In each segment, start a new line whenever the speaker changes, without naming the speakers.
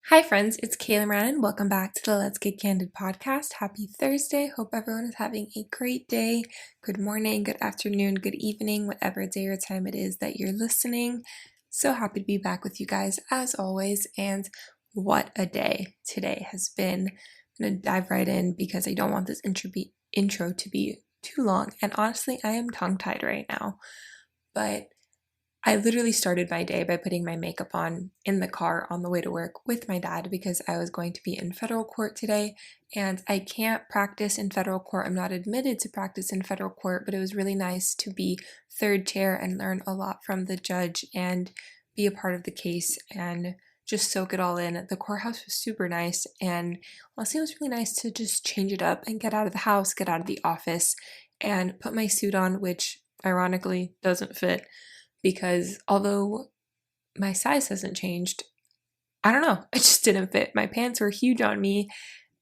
Hi friends, it's Kayla Moran. Welcome back to the Let's Get Candid podcast. Happy Thursday. Hope everyone is having a great day. Good morning, good afternoon, good evening, whatever day or time it is that you're listening. So happy to be back with you guys as always. And what a day today has been. I'm going to dive right in because I don't want this intro to be too long. And honestly, I am tongue-tied right now. But I literally started my day by putting my makeup on in the car on the way to work with my dad because I was going to be in federal court today and I can't practice in federal court. I'm not admitted to practice in federal court, but it was really nice to be third chair and learn a lot from the judge and be a part of the case and just soak it all in. The courthouse was super nice and honestly it was really nice to just change it up and get out of the house, get out of the office and put my suit on, which ironically doesn't fit. Because although my size hasn't changed, I don't know, it just didn't fit. My pants were huge on me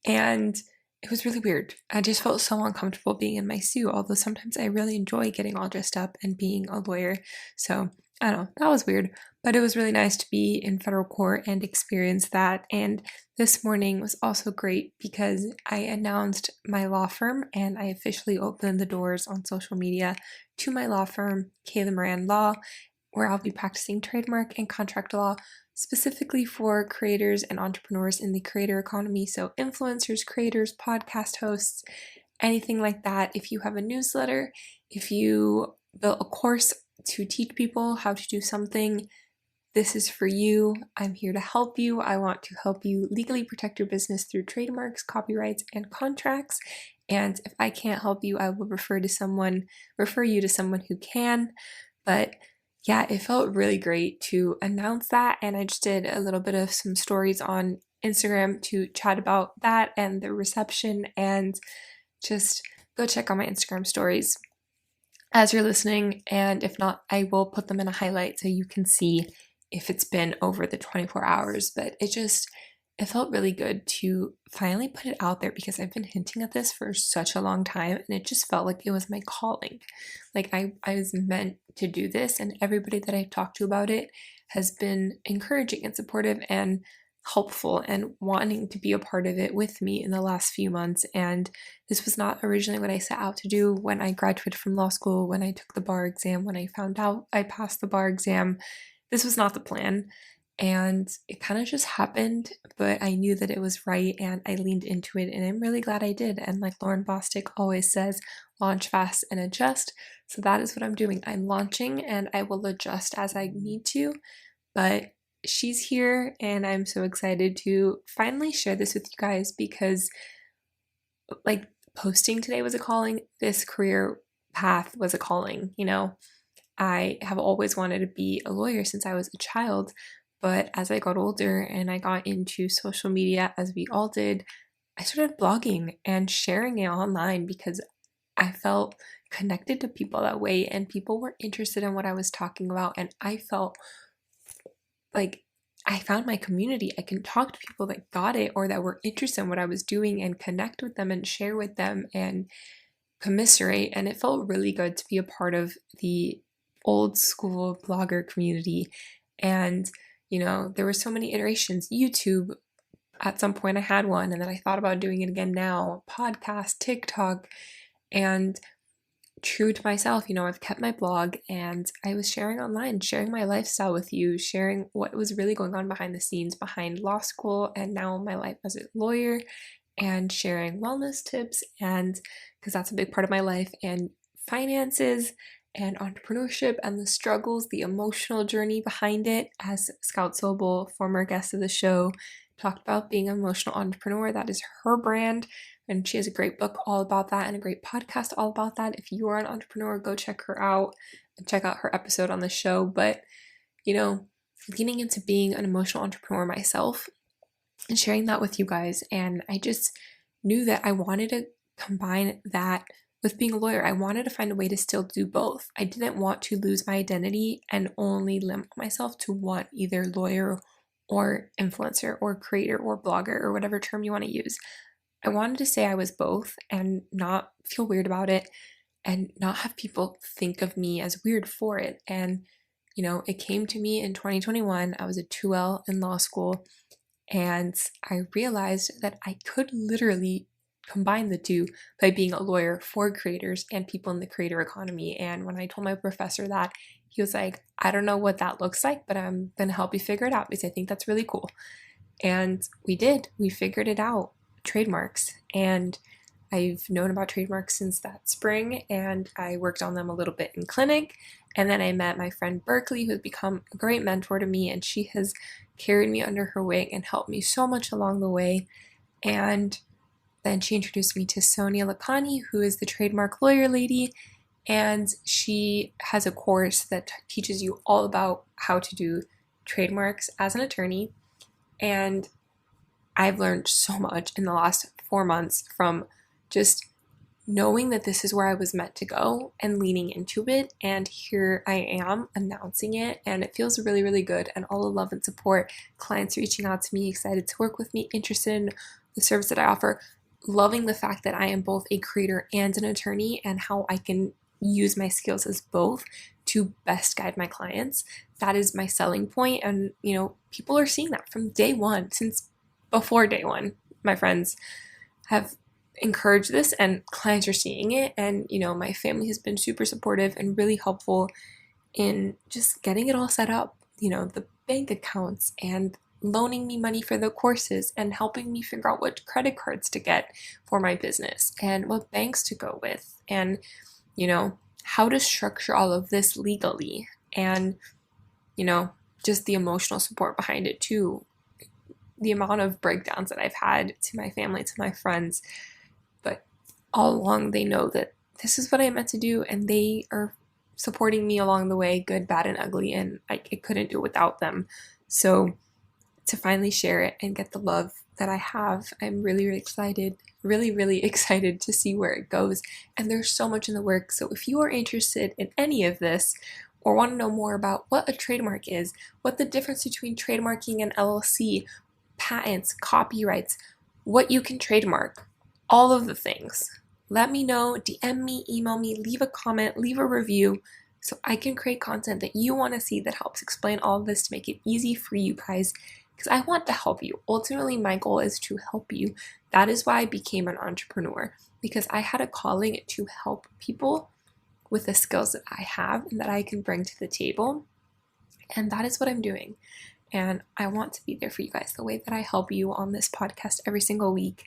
and it was really weird. I just felt so uncomfortable being in my suit, although sometimes I really enjoy getting all dressed up and being a lawyer. So I don't know, that was weird, but it was really nice to be in federal court and experience that. And this morning was also great because I announced my law firm and I officially opened the doors on social media to my law firm, Cara Ruetz Law, where I'll be practicing trademark and contract law specifically for creators and entrepreneurs in the creator economy. So influencers, creators, podcast hosts, anything like that. If you have a newsletter, if you built a course to teach people how to do something, this is for you. I'm here to help you. I want to help you legally protect your business through trademarks, copyrights, and contracts. And if I can't help you, I will refer you to someone who can. But yeah, it felt really great to announce that. And I just did a little bit of some stories on Instagram to chat about that and the reception. And just go check out my Instagram stories as you're listening. And if not, I will put them in a highlight so you can see if it's been over the 24 hours. But it felt really good to finally put it out there because I've been hinting at this for such a long time and it just felt like it was my calling. Like I was meant to do this, and everybody that I've talked to about it has been encouraging and supportive and helpful and wanting to be a part of it with me in the last few months. And this was not originally what I set out to do when I graduated from law school, when I took the bar exam, when I found out I passed the bar exam. This was not the plan. And it kind of just happened, but I knew that it was right and I leaned into it and I'm really glad I did. And like Lauren Bostic always says, launch fast and adjust. So that is what I'm doing. I'm launching and I will adjust as I need to, but she's here and I'm so excited to finally share this with you guys because like posting today was a calling. This career path was a calling, I have always wanted to be a lawyer since I was a child. But as I got older and I got into social media, as we all did, I started blogging and sharing it online because I felt connected to people that way and people were interested in what I was talking about. And I felt like I found my community. I can talk to people that got it or that were interested in what I was doing and connect with them and share with them and commiserate. And it felt really good to be a part of the old school blogger community. And there were so many iterations. YouTube, at some point I had one, and then I thought about doing it again now. Podcast, TikTok, and true to myself, I've kept my blog and I was sharing online, sharing my lifestyle with you, sharing what was really going on behind the scenes, behind law school, and now my life as a lawyer, and sharing wellness tips, and because that's a big part of my life, and finances, and entrepreneurship and the struggles, the emotional journey behind it. As Scout Sobel, former guest of the show, talked about being an emotional entrepreneur. That is her brand, and she has a great book all about that and a great podcast all about that. If you are an entrepreneur, go check her out and check out her episode on the show. But, leaning into being an emotional entrepreneur myself and sharing that with you guys. And I just knew that I wanted to combine that with being a lawyer. I wanted to find a way to still do both. I didn't want to lose my identity and only limit myself to one, either lawyer or influencer or creator or blogger or whatever term you want to use. I wanted to say I was both and not feel weird about it and not have people think of me as weird for it. And, it came to me in 2021. I was a 2L in law school And I realized that I could literally combine the two by being a lawyer for creators and people in the creator economy. And when I told my professor that, he was like, I don't know what that looks like, but I'm going to help you figure it out because I think that's really cool. And we did. We figured it out, trademarks. And I've known about trademarks since that spring, and I worked on them a little bit in clinic. And then I met my friend Berkeley, who's become a great mentor to me, and she has carried me under her wing and helped me so much along the way. And then she introduced me to Sonia Lakhani, who is the trademark lawyer lady, and she has a course that teaches you all about how to do trademarks as an attorney. And I've learned so much in the last 4 months from just knowing that this is where I was meant to go and leaning into it. And here I am announcing it, and it feels really, really good. And all the love and support, clients reaching out to me, excited to work with me, interested in the service that I offer, loving the fact that I am both a creator and an attorney and how I can use my skills as both to best guide my clients. That is my selling point. And, people are seeing that from day one, since before day one. My friends have encouraged this and clients are seeing it. And, my family has been super supportive and really helpful in just getting it all set up, the bank accounts and loaning me money for the courses and helping me figure out what credit cards to get for my business and what banks to go with and, how to structure all of this legally and, just the emotional support behind it too. The amount of breakdowns that I've had to my family, to my friends, but all along they know that this is what I meant to do, and they are supporting me along the way, good, bad, and ugly, and I couldn't do it without them. So to finally share it and get the love that I have, I'm really, really excited, really excited to see where it goes. And there's so much in the works. So if you are interested in any of this or want to know more about what a trademark is, what the difference between trademarking and LLC, patents, copyrights, what you can trademark, all of the things, let me know, DM me, email me, leave a comment, leave a review so I can create content that you want to see that helps explain all of this to make it easy for you guys, because I want to help you. Ultimately, my goal is to help you. That is why I became an entrepreneur, because I had a calling to help people with the skills that I have and that I can bring to the table. And that is what I'm doing. And I want to be there for you guys the way that I help you on this podcast every single week,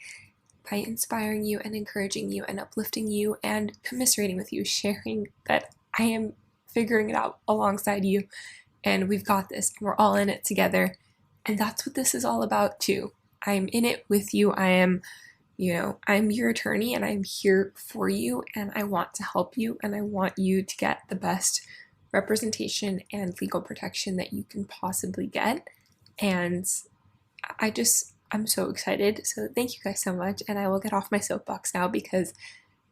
by inspiring you and encouraging you and uplifting you and commiserating with you, sharing that I am figuring it out alongside you and we've got this and we're all in it together. And that's what this is all about too. I'm in it with you. I'm your attorney and I'm here for you, and I want to help you, and I want you to get the best representation and legal protection that you can possibly get. And I'm so excited. So thank you guys so much. And I will get off my soapbox now because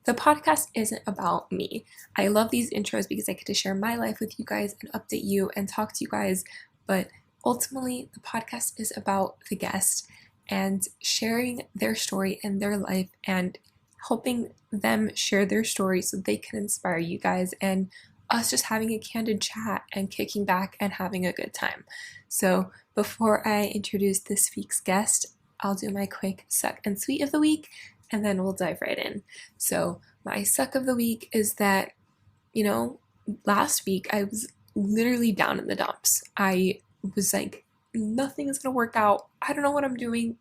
the podcast isn't about me. I love these intros because I get to share my life with you guys and update you and talk to you guys. But ultimately, the podcast is about the guest and sharing their story and their life and helping them share their story so they can inspire you guys, and us just having a candid chat and kicking back and having a good time. So before I introduce this week's guest, I'll do my quick suck and sweet of the week, and then we'll dive right in. So my suck of the week is that, last week I was literally down in the dumps. I was like, nothing is going to work out. I don't know what I'm doing.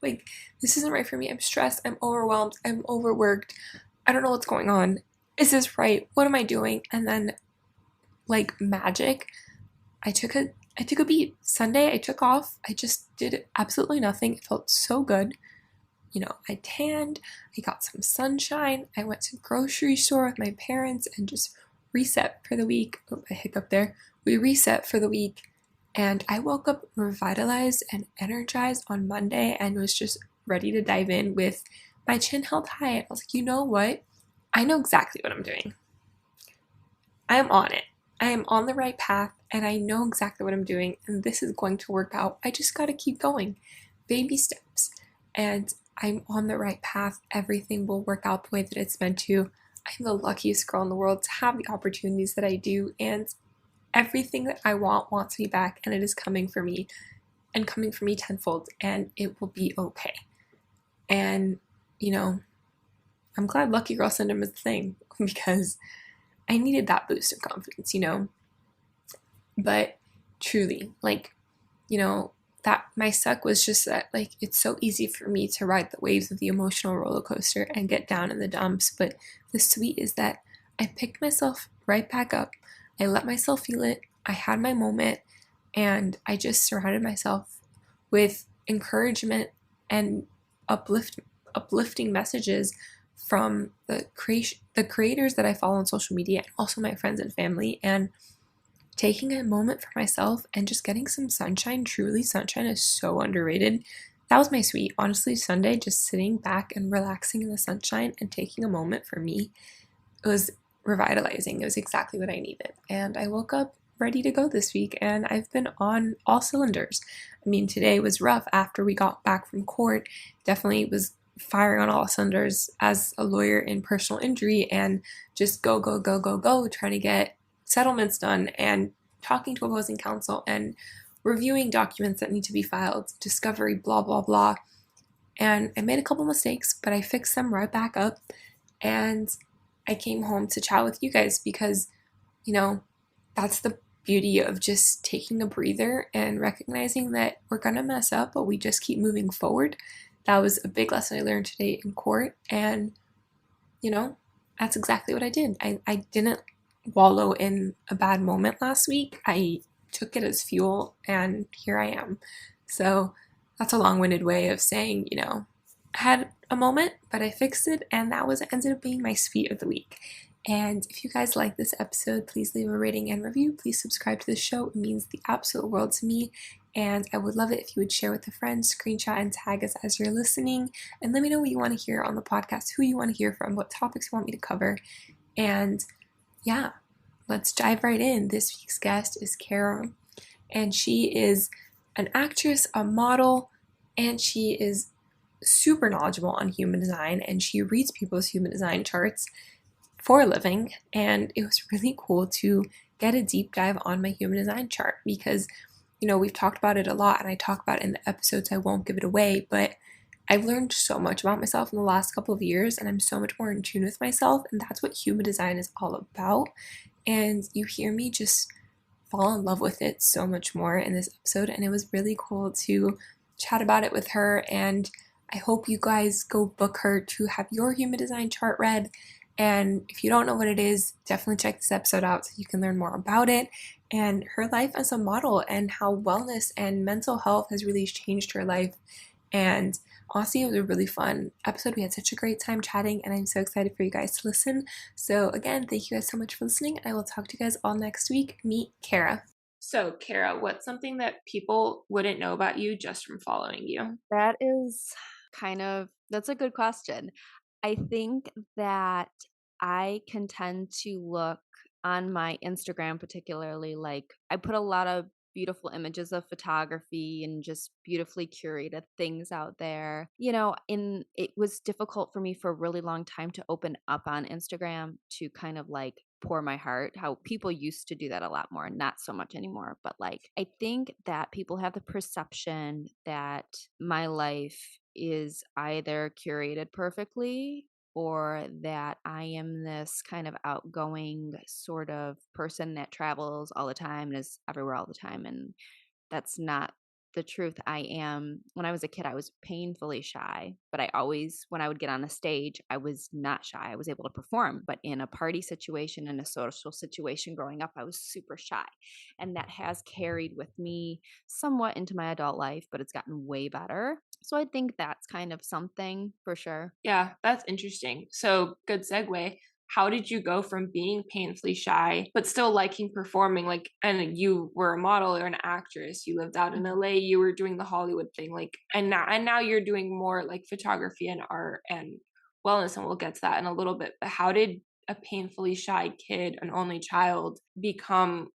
Like, this isn't right for me. I'm stressed. I'm overwhelmed. I'm overworked. I don't know what's going on. Is this right? What am I doing? And then, like magic, I took a beat. Sunday, I took off. I just did absolutely nothing. It felt so good. I tanned. I got some sunshine. I went to the grocery store with my parents and just reset for the week. Oh, I hiccup there. We reset for the week. And I woke up revitalized and energized on Monday and was just ready to dive in with my chin held high. And I was like, you know what? I know exactly what I'm doing. I am on it. I am on the right path and I know exactly what I'm doing, and this is going to work out. I just got to keep going. Baby steps. And I'm on the right path. Everything will work out the way that it's meant to. I'm the luckiest girl in the world to have the opportunities that I do, and everything that I want wants me back, and it is coming for me and coming for me tenfold, and it will be okay. And, you know, I'm glad Lucky Girl Syndrome is the thing because I needed that boost of confidence, But truly, like, that my suck was just that, like, it's so easy for me to ride the waves of the emotional roller coaster and get down in the dumps. But the sweet is that I picked myself right back up. I let myself feel it. I had my moment, and I just surrounded myself with encouragement and uplifting messages from the creators that I follow on social media, and also my friends and family. And taking a moment for myself and just getting some sunshine. Truly, sunshine is so underrated. That was my sweet. Honestly, Sunday, just sitting back and relaxing in the sunshine and taking a moment for me, it was revitalizing. It was exactly what I needed. And I woke up ready to go this week, and I've been on all cylinders. I mean, today was rough after we got back from court. Definitely was firing on all cylinders as a lawyer in personal injury, and just go, go, go, go, go, trying to get settlements done and talking to opposing counsel and reviewing documents that need to be filed, discovery, blah, blah, blah. And I made a couple mistakes, but I fixed them right back up. And I came home to chat with you guys because, that's the beauty of just taking a breather and recognizing that we're going to mess up, but we just keep moving forward. That was a big lesson I learned today in court. And, that's exactly what I did. I didn't wallow in a bad moment last week. I took it as fuel, and here I am. So that's a long-winded way of saying, I had a moment, but I fixed it, and that was ended up being my sweet of the week. And if you guys like this episode, please leave a rating and review. Please subscribe to the show. It means the absolute world to me. And I would love it if you would share with a friend, screenshot, and tag us as you're listening. And let me know what you want to hear on the podcast, who you want to hear from, what topics you want me to cover. And yeah, let's dive right in. This week's guest is Cara, and she is an actress, a model, and she is super knowledgeable on human design, and she reads people's human design charts for a living. And it was really cool to get a deep dive on my human design chart because, we've talked about it a lot, and I talk about it in the episodes. I won't give it away, but I've learned so much about myself in the last couple of years, and I'm so much more in tune with myself, and that's what human design is all about. And you hear me just fall in love with it so much more in this episode, and it was really cool to chat about it with her. And I hope you guys go book her to have your human design chart read. And if you don't know what it is, definitely check this episode out so you can learn more about it and her life as a model and how wellness and mental health has really changed her life. And honestly, it was a really fun episode. We had such a great time chatting, and I'm so excited for you guys to listen. So again, thank you guys so much for listening. I will talk to you guys all next week. Meet Cara. So, Cara, what's something that people wouldn't know about you just from following you?
That's a good question. I think that I can tend to look on my Instagram, particularly, like I put a lot of beautiful images of photography and just beautifully curated things out there. And it was difficult for me for a really long time to open up on Instagram to kind of like pour my heart, how people used to do that a lot more, not so much anymore. But like, I think that people have the perception that my life is either curated perfectly or that I am this kind of outgoing sort of person that travels all the time and is everywhere all the time. And that's not the truth. When I was a kid, I was painfully shy, but when I would get on a stage, I was not shy. I was able to perform. But in a party situation, in a social situation growing up, I was super shy. And that has carried with me somewhat into my adult life, but it's gotten way better. So I think that's kind of something for sure.
Yeah, that's interesting. So, good segue. How did you go from being painfully shy but still liking performing? Like, and you were a model or an actress. You lived out in
Mhm.
LA. You were doing the Hollywood thing. Like, and now you're doing more like photography and art and wellness. And we'll get to that in a little bit. But how did a painfully shy kid, an only child, become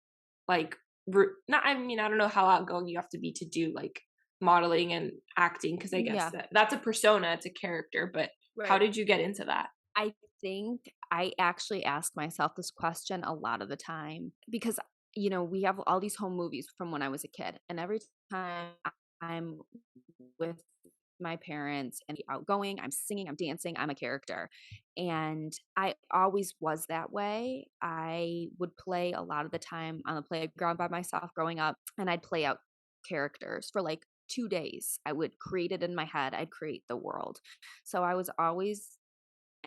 like? Not. I mean, I don't know how outgoing you have to be to do like modeling and acting, because I guess
Yeah,
that's a persona, it's a character. But how
right.
did you get into that?
I think I actually ask myself this question a lot of the time because, we have all these home movies from when I was a kid. And every time I'm with my parents and outgoing, I'm singing, I'm dancing, I'm a character. And I always was that way. I would play a lot of the time on the playground by myself growing up, and I'd play out characters for like 2 days. I would create it in my head, I'd create the world. So I was always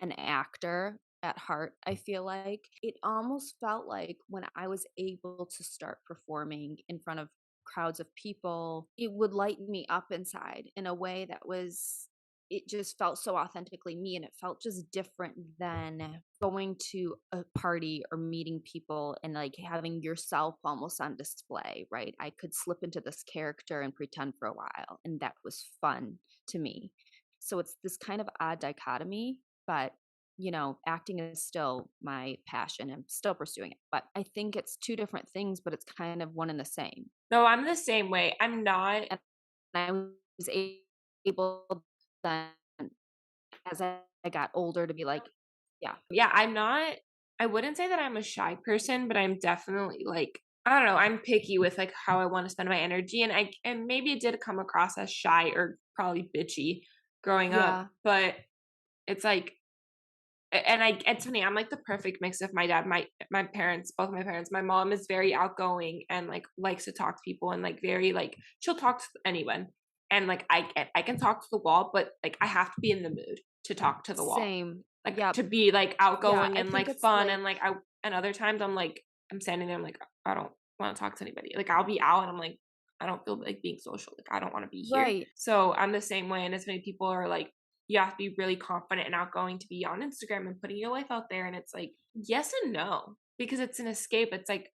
an actor at heart, I feel like. It almost felt like when I was able to start performing in front of crowds of people, it would light me up inside in a way that was it just felt so authentically me, and it felt just different than going to a party or meeting people and like having yourself almost on display, right? I could slip into this character and pretend for a while, and that was fun to me. So it's this kind of odd dichotomy, but acting is still my passion. I'm still pursuing it. But I think it's two different things, but it's kind of one and the same.
No, I'm the same way. I'm not.
And I was able then as I got older to be like, yeah,
Yeah, I'm not. I wouldn't say that I'm a shy person, but I'm definitely like, I don't know, I'm picky with like how I want to spend my energy, and maybe it did come across as shy or probably bitchy growing up,
yeah,
but it's like, and it's funny, I'm like the perfect mix of my dad, my parents, both my parents. My mom is very outgoing and like likes to talk to people and like very like she'll talk to anyone. And like I can talk to the wall, but like I have to be in the mood to talk to the wall.
same.
Like
Yep.
to be like
Yeah.
outgoing
I
and
think
like
it's
fun
like,
and like and other times I'm like I'm standing there, I'm like, I don't want to talk to anybody. Like I'll be out and I'm like, I don't feel like being social. Like I don't want to be here.
right.
So I'm the same way. And as many people are like, you have to be really confident and outgoing to be on Instagram and putting your life out there. And it's like, yes and no, because it's an escape. It's like,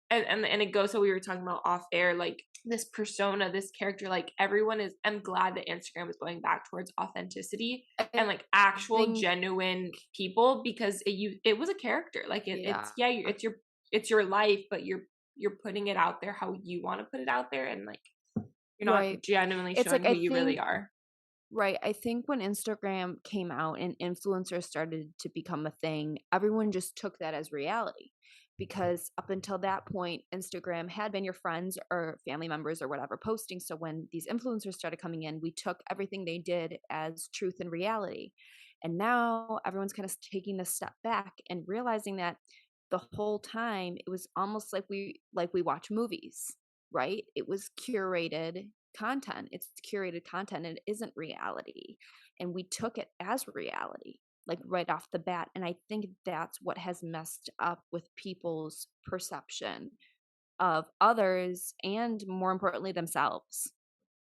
and it goes, so we were talking about off air, like this persona, this character, like everyone is, I'm glad that Instagram is going back towards authenticity and
I
like actual
think,
genuine people, because it was a character. Like it's,
yeah.
yeah, it's your life, but you're putting it out there how you want to put it out there. And like, you're not
Right.
genuinely
It's
showing
like,
who
I
you really
think,
are.
right. I think when Instagram came out and influencers started to become a thing, everyone just took that as reality. Because up until that point, Instagram had been your friends or family members or whatever posting. So when these influencers started coming in, we took everything they did as truth and reality. And now everyone's kind of taking a step back and realizing that the whole time it was almost like we watch movies, right? It was curated content. It's curated content and it isn't reality. And we took it as reality, like right off the bat. And I think that's what has messed up with people's perception of others and more importantly themselves.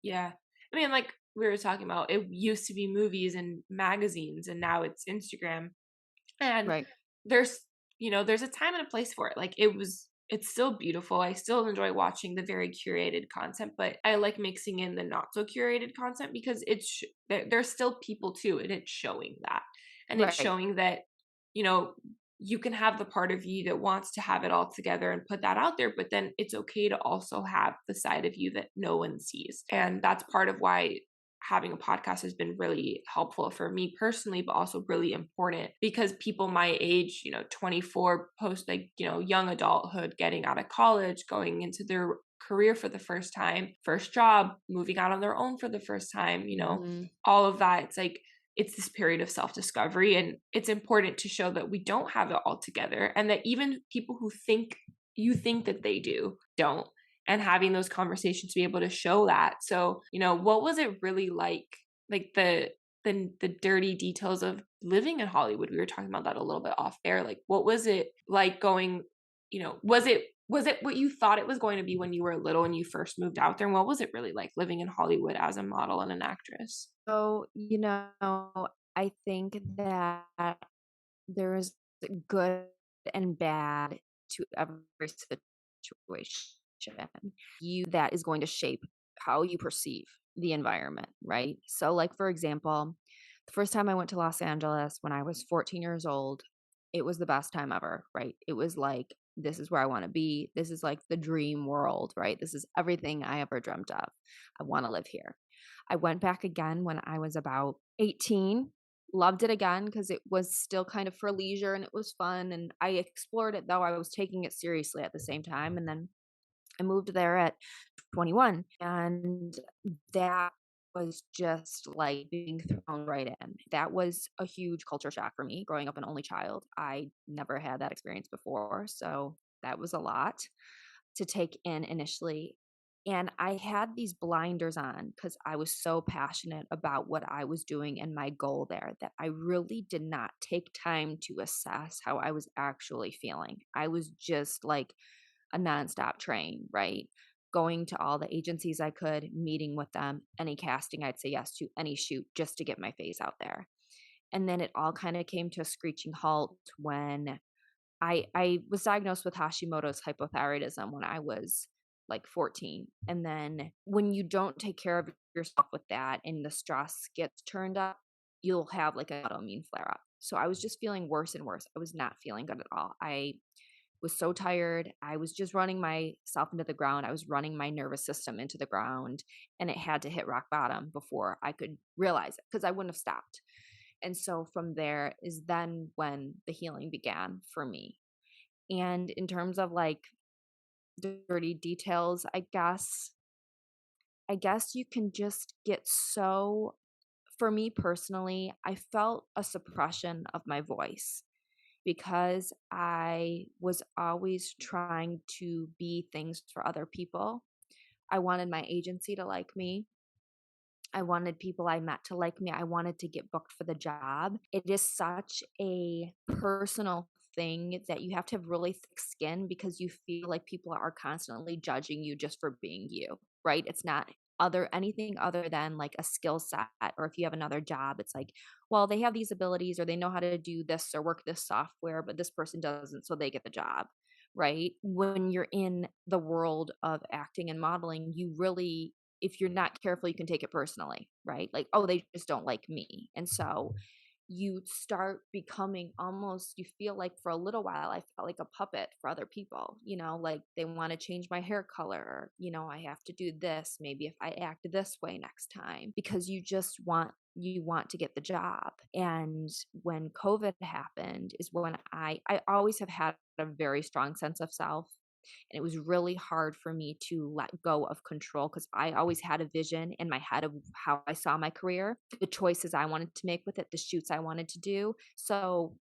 Yeah. I mean, like we were talking about, it used to be movies and magazines, and now it's Instagram. And
Right.
there's, there's a time and a place for it. Like it's still beautiful. I still enjoy watching the very curated content, but I like mixing in the not so curated content because there's still people too, and it's showing that. And it's
Right.
showing that, you know, you can have the part of you that wants to have it all together and put that out there, but then it's okay to also have the side of you that no one sees. And that's part of why having a podcast has been really helpful for me personally, but also really important because people my age, 24, post like, young adulthood, getting out of college, going into their career for the first time, first job, moving out on their own for the first time,
Hmm.
all of that. It's like, it's this period of self discovery. And it's important to show that we don't have it all together and that even people who think you think that they do don't, and having those conversations to be able to show that. So, what was it really like the dirty details of living in Hollywood? We were talking about that a little bit off air. Like, what was it like going, was it what you thought it was going to be when you were little and you first moved out there? And what was it really like living in Hollywood as a model and an actress?
So, I think that there is good and bad to every situation. That is going to shape how you perceive the environment, right? So, like, for example, the first time I went to Los Angeles when I was 14 years old, it was the best time ever, right? It was like, this is where I want to be. This is like the dream world, right? This is everything I ever dreamt of. I want to live here. I went back again when I was about 18. Loved it again because it was still kind of for leisure and it was fun, and I explored it, though I was taking it seriously at the same time. And then I moved there at 21, and that was just like being thrown right in. That was a huge culture shock for me growing up an only child. I never had that experience before, so that was a lot to take in initially. And I had these blinders on because I was so passionate about what I was doing and my goal there that I really did not take time to assess how I was actually feeling. I was just like a nonstop train, right? Going to all the agencies I could, meeting with them, any casting I'd say yes to, any shoot just to get my face out there. And then it all kind of came to a screeching halt when I was diagnosed with Hashimoto's hypothyroidism when I was like 14. And then when you don't take care of yourself with that and the stress gets turned up, you'll have like an autoimmune flare up. So I was just feeling worse and worse. I was not feeling good at all. I was so tired. I was just running myself into the ground. I was running my nervous system into the ground, and it had to hit rock bottom before I could realize it because I wouldn't have stopped. And so from there is then when the healing began for me. And in terms of like dirty details, I guess you can just get so for me personally, I felt a suppression of my voice because I was always trying to be things for other people. I wanted my agency to like me. I wanted people I met to like me. I wanted to get booked for the job. It is such a personal thing that you have to have really thick skin because you feel like people are constantly judging you just for being you, right? It's not other anything other than like a skill set, or if you have another job it's like, well, they have these abilities or they know how to do this or work this software but this person doesn't, so they get the job, right? When you're in the world of acting and modeling, you really, if you're not careful, you can take it personally, right? Like, oh, they just don't like me. And so you start becoming almost, you feel like for a little while, I felt like a puppet for other people, like they want to change my hair color. I have to do this. Maybe if I act this way next time, because you want to get the job. And when COVID happened is when I always have had a very strong sense of self, and it was really hard for me to let go of control because I always had a vision in my head of how I saw my career, the choices I wanted to make with it, the shoots I wanted to do. So,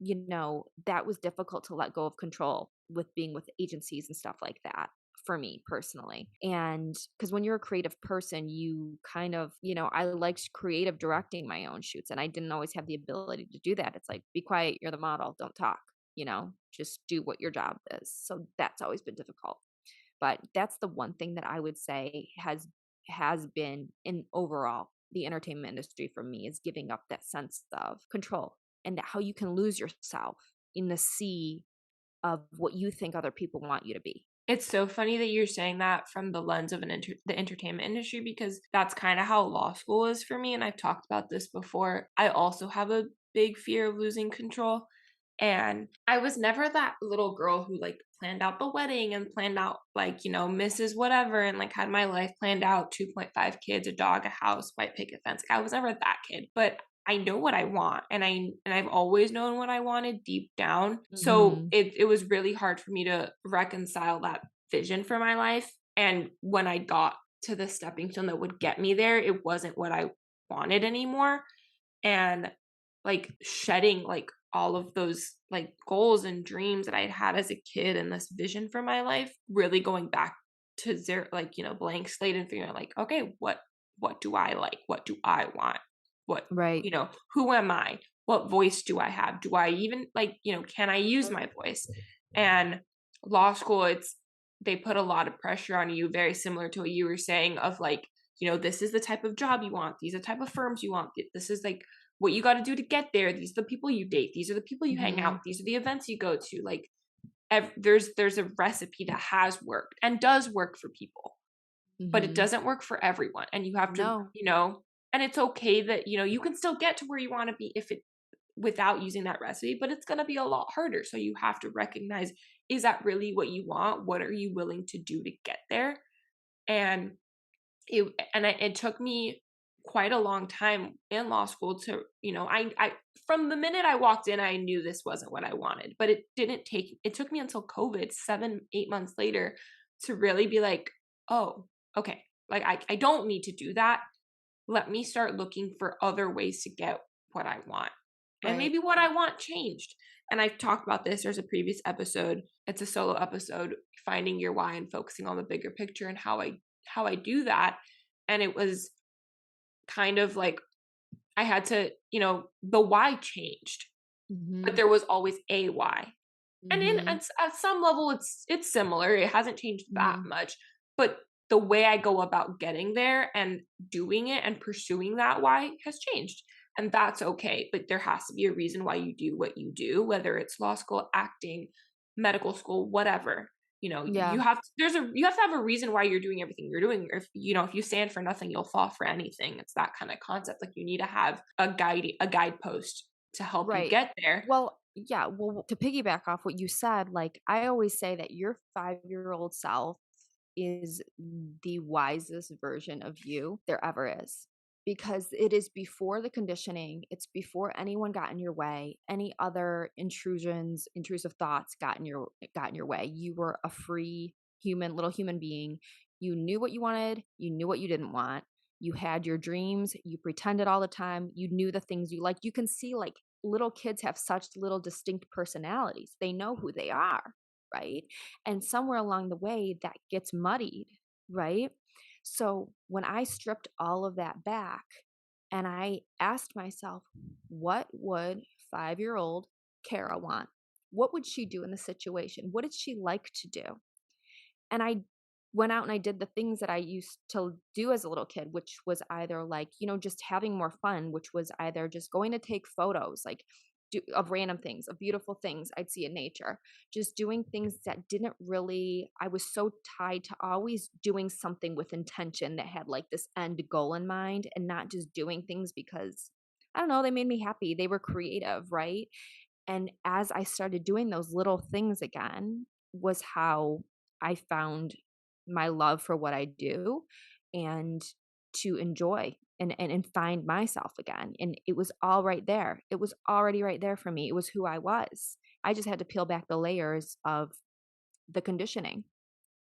that was difficult to let go of control with being with agencies and stuff like that for me personally. And because when you're a creative person, you kind of, I liked creative directing my own shoots, and I didn't always have the ability to do that. It's like, be quiet, you're the model, don't talk, just do what your job is. So that's always been difficult. But that's the one thing that I would say has been in overall the entertainment industry for me, is giving up that sense of control and how you can lose yourself in the sea of what you think other people want you to be.
It's so funny that you're saying that from the lens of the entertainment industry, because that's kind of how law school is for me. And I've talked about this before. I also have a big fear of losing control. And I was never that little girl who like planned out the wedding and planned out like, Mrs. Whatever, and like had my life planned out, 2.5 kids, a dog, a house, white picket fence. Like, I was never that kid. But I know what I want, and I've always known what I wanted deep down. So it was really hard for me to reconcile that vision for my life. And when I got to the stepping stone that would get me there, it wasn't what I wanted anymore. And like shedding like all of those like goals and dreams that I had as a kid and this vision for my life, really going back to zero, like, blank slate, and figuring out like, okay, what do I like? What do I want? What,
Right.
Who am I? What voice do I have? Do I even like, can I use my voice? And law school, they put a lot of pressure on you, very similar to what you were saying of like, this is the type of job you want. These are the type of firms you want. This is like what you got to do to get there. These are the people you date. These are the people you hang out with. These are the events you go to. Like there's a recipe that has worked and does work for people, but it doesn't work for everyone. And you have to,
No.
and it's okay that, you can still get to where you want to be without using that recipe, but it's going to be a lot harder. So you have to recognize, is that really what you want? What are you willing to do to get there? And it took me quite a long time in law school to, I from the minute I walked in, I knew this wasn't what I wanted, but it took me until COVID, 7-8 months later,
to really be like, oh, okay, like I don't need to do that. Let me start looking for other ways to get what I want. And
Right.
maybe what I want changed. And I've talked about this. There's a previous episode. It's a solo episode, finding your why and focusing on the bigger picture and how I do that. And it was kind of like I had to, the why changed, but
Mhm.
there was always a why. And
Mhm.
at some level it's similar. It hasn't changed that
Mhm.
much, but the way I go about getting there and doing it and pursuing that why has changed. And that's okay, but there has to be a reason why you do what you do, whether it's law school, acting, medical school, whatever. You
Yeah.
have to, you have to have a reason why you're doing everything you're doing. Or if you stand for nothing, you'll fall for anything. It's that kind of concept. Like you need to have a guidepost to help you
Right.
get there.
Well, yeah, well, to piggyback off what you said, like, I always say that your 5-year-old self is the wisest version of you there ever is, because it is before the conditioning, it's before anyone got in your way, any other intrusive thoughts got in your way. You were a free little human being. You knew what you wanted, you knew what you didn't want. You had your dreams, you pretended all the time, you knew the things you liked. You can see, like, little kids have such little distinct personalities. They know who they are, right? And somewhere along the way that gets muddied, right? So when I stripped all of that back and I asked myself, what would 5-year-old Cara want? What would she do in the situation? What did she like to do? And I went out and I did the things that I used to do as a little kid, which was either like, just having more fun, which was either just going to take photos, like of random things, of beautiful things I'd see in nature, just doing things that didn't really, I was so tied to always doing something with intention that had like this end goal in mind and not just doing things because, I don't know, they made me happy. They were creative, right? And as I started doing those little things again, was how I found my love for what I do and to enjoy and find myself again. And it was all right there. It was already right there for me. It was who I was. I just had to peel back the layers of the conditioning.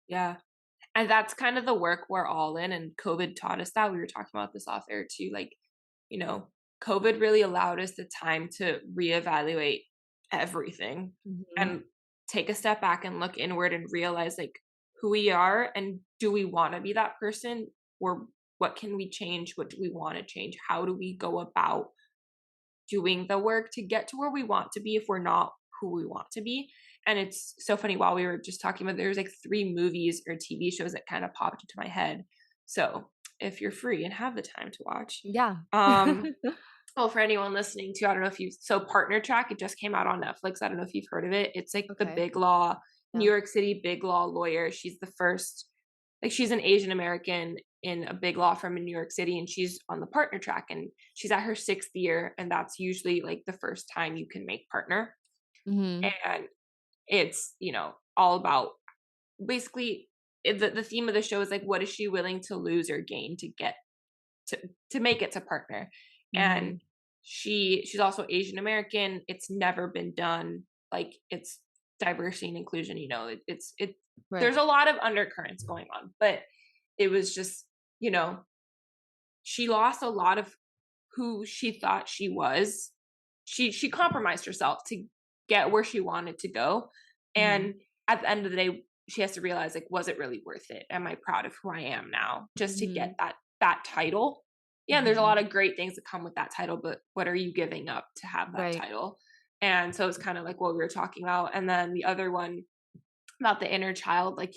Yeah. And that's kind of the work we're all in. And COVID taught us that. We were talking about this off air too. Like, you know, COVID really allowed us the time to reevaluate everything
Mhm.
and take a step back and look inward and realize like who we are and do we want to be that person, or what can we change? What do we want to change? How do we go about doing the work to get to where we want to be if we're not who we want to be? And it's so funny, while we were just talking about, there's like 3 movies or TV shows that kind of popped into my head. So if you're free and have the time to watch,
Yeah.
um, well, for anyone listening too, I don't know if Partner Track, it just came out on Netflix. I don't know if you've heard of it. It's like the
Okay.
big law, New
No.
York City big law lawyer. She's the first, like she's an Asian American in a big law firm in New York City, and she's on the partner track, and she's at her 6th year, and that's usually like the first time you can make partner.
Mhm.
And it's, all about basically the theme of the show is like, what is she willing to lose or gain to get to make it to partner?
Mhm.
And she's also Asian American. It's never been done. Like it's diversity and inclusion. It
Right.
there's a lot of undercurrents going on, but it was just, you know, she lost a lot of who she thought she was. She compromised herself to get where she wanted to go.
Mhm.
And at the end of the day, she has to realize, like, was it really worth it? Am I proud of who I am now just to get
Mhm.
that title? Yeah, and there's a lot
Mhm.
of great things that come with that title, but what are you giving up to have that
Right.
title? And so it's kind of like what we were talking about. And then the other one about the inner child, like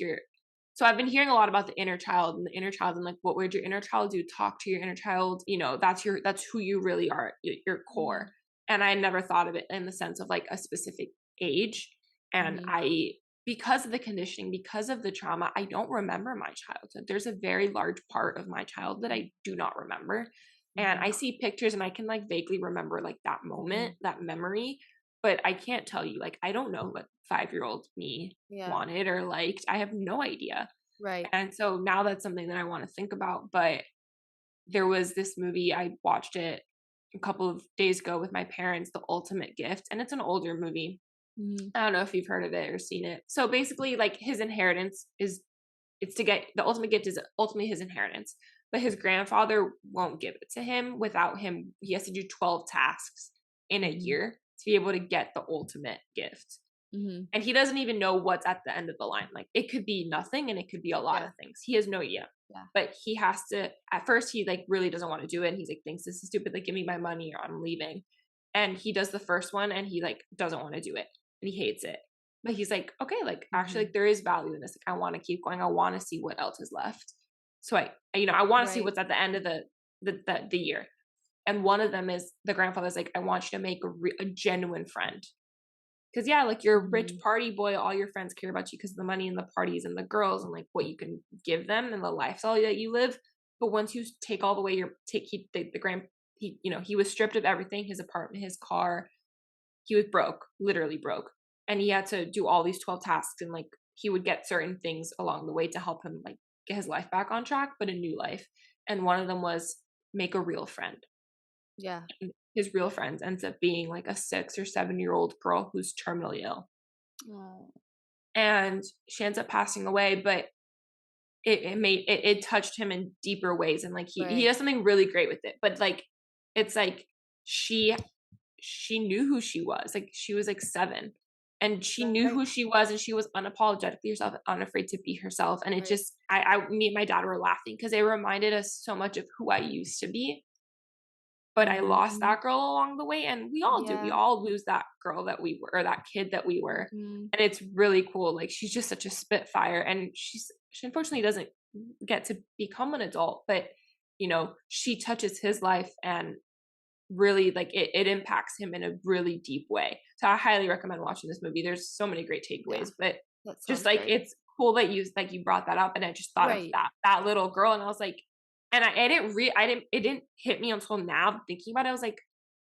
so I've been hearing a lot about the inner child and the inner child, and like, what would your inner child do? Talk to your inner child. That's who you really are, your core.
Mhm.
And I never thought of it in the sense of like a specific age. And
Mhm.
because of the conditioning, because of the trauma, I don't remember my childhood. There's a very large part of my childhood I do not remember. And I
Mhm.
see pictures and I can like vaguely remember like that moment,
Mhm.
that memory, but I can't tell you, like, I don't know what 5-year-old me
Yeah.
wanted or liked. I have no idea.
Right.
And so now that's something that I want to think about. But there was this movie, I watched it a couple of days ago with my parents, The Ultimate Gift, and it's an older movie.
Mhm.
I don't know if you've heard of it or seen it. So basically, like, his inheritance is it's to get the ultimate gift is ultimately his inheritance, but his grandfather won't give it to him without him. He has to do 12 tasks in a year to be able to get the ultimate gift.
Mm-hmm.
And he doesn't even know what's at the end of the line. Like it could be nothing and it could be a lot of things. He has no idea.
Yeah.
But he has to, at first he like really doesn't want to do it. And he's like, thinks this is stupid. Like, give me my money or I'm leaving. And he does the first one and he like doesn't want to do it and he hates it. But he's like, okay, like actually like there is value in this. Like I want to keep going. I want to see what else is left. So I want to see what's at the end of the year. And one of them is the grandfather's like, I want you to make a genuine friend. Because yeah, like you're a rich party boy, all your friends care about you because of the money and the parties and the girls and like what you can give them and the lifestyle that you live. But once you take all the way, he was stripped of everything, his apartment, his car. He was broke, literally broke, and he had to do all these 12 tasks and like he would get certain things along the way to help him like get his life back on track, but a new life. And one of them was make a real friend.
Yeah.
His real friends ends up being like a 6 or 7-year-old girl who's terminally ill.
Oh.
And she ends up passing away, but it touched him in deeper ways. And like he does something really great with it. But like it's like she knew who she was. Like she was like 7 and she knew who she was and she was unapologetically herself, unafraid to be herself. And it just me and my dad were laughing because it reminded us so much of who I used to be. But I lost that girl along the way, and we all do. We all lose that girl that we were, or that kid that we were. And it's really cool. Like she's just such a spitfire, and she unfortunately doesn't get to become an adult, but she touches his life and really like it impacts him in a really deep way. So I highly recommend watching this movie. There's so many great takeaways, but just like great. It's cool that you brought that up, and I just thought of that little girl, and I was like. And it didn't hit me until now thinking about it. I was like,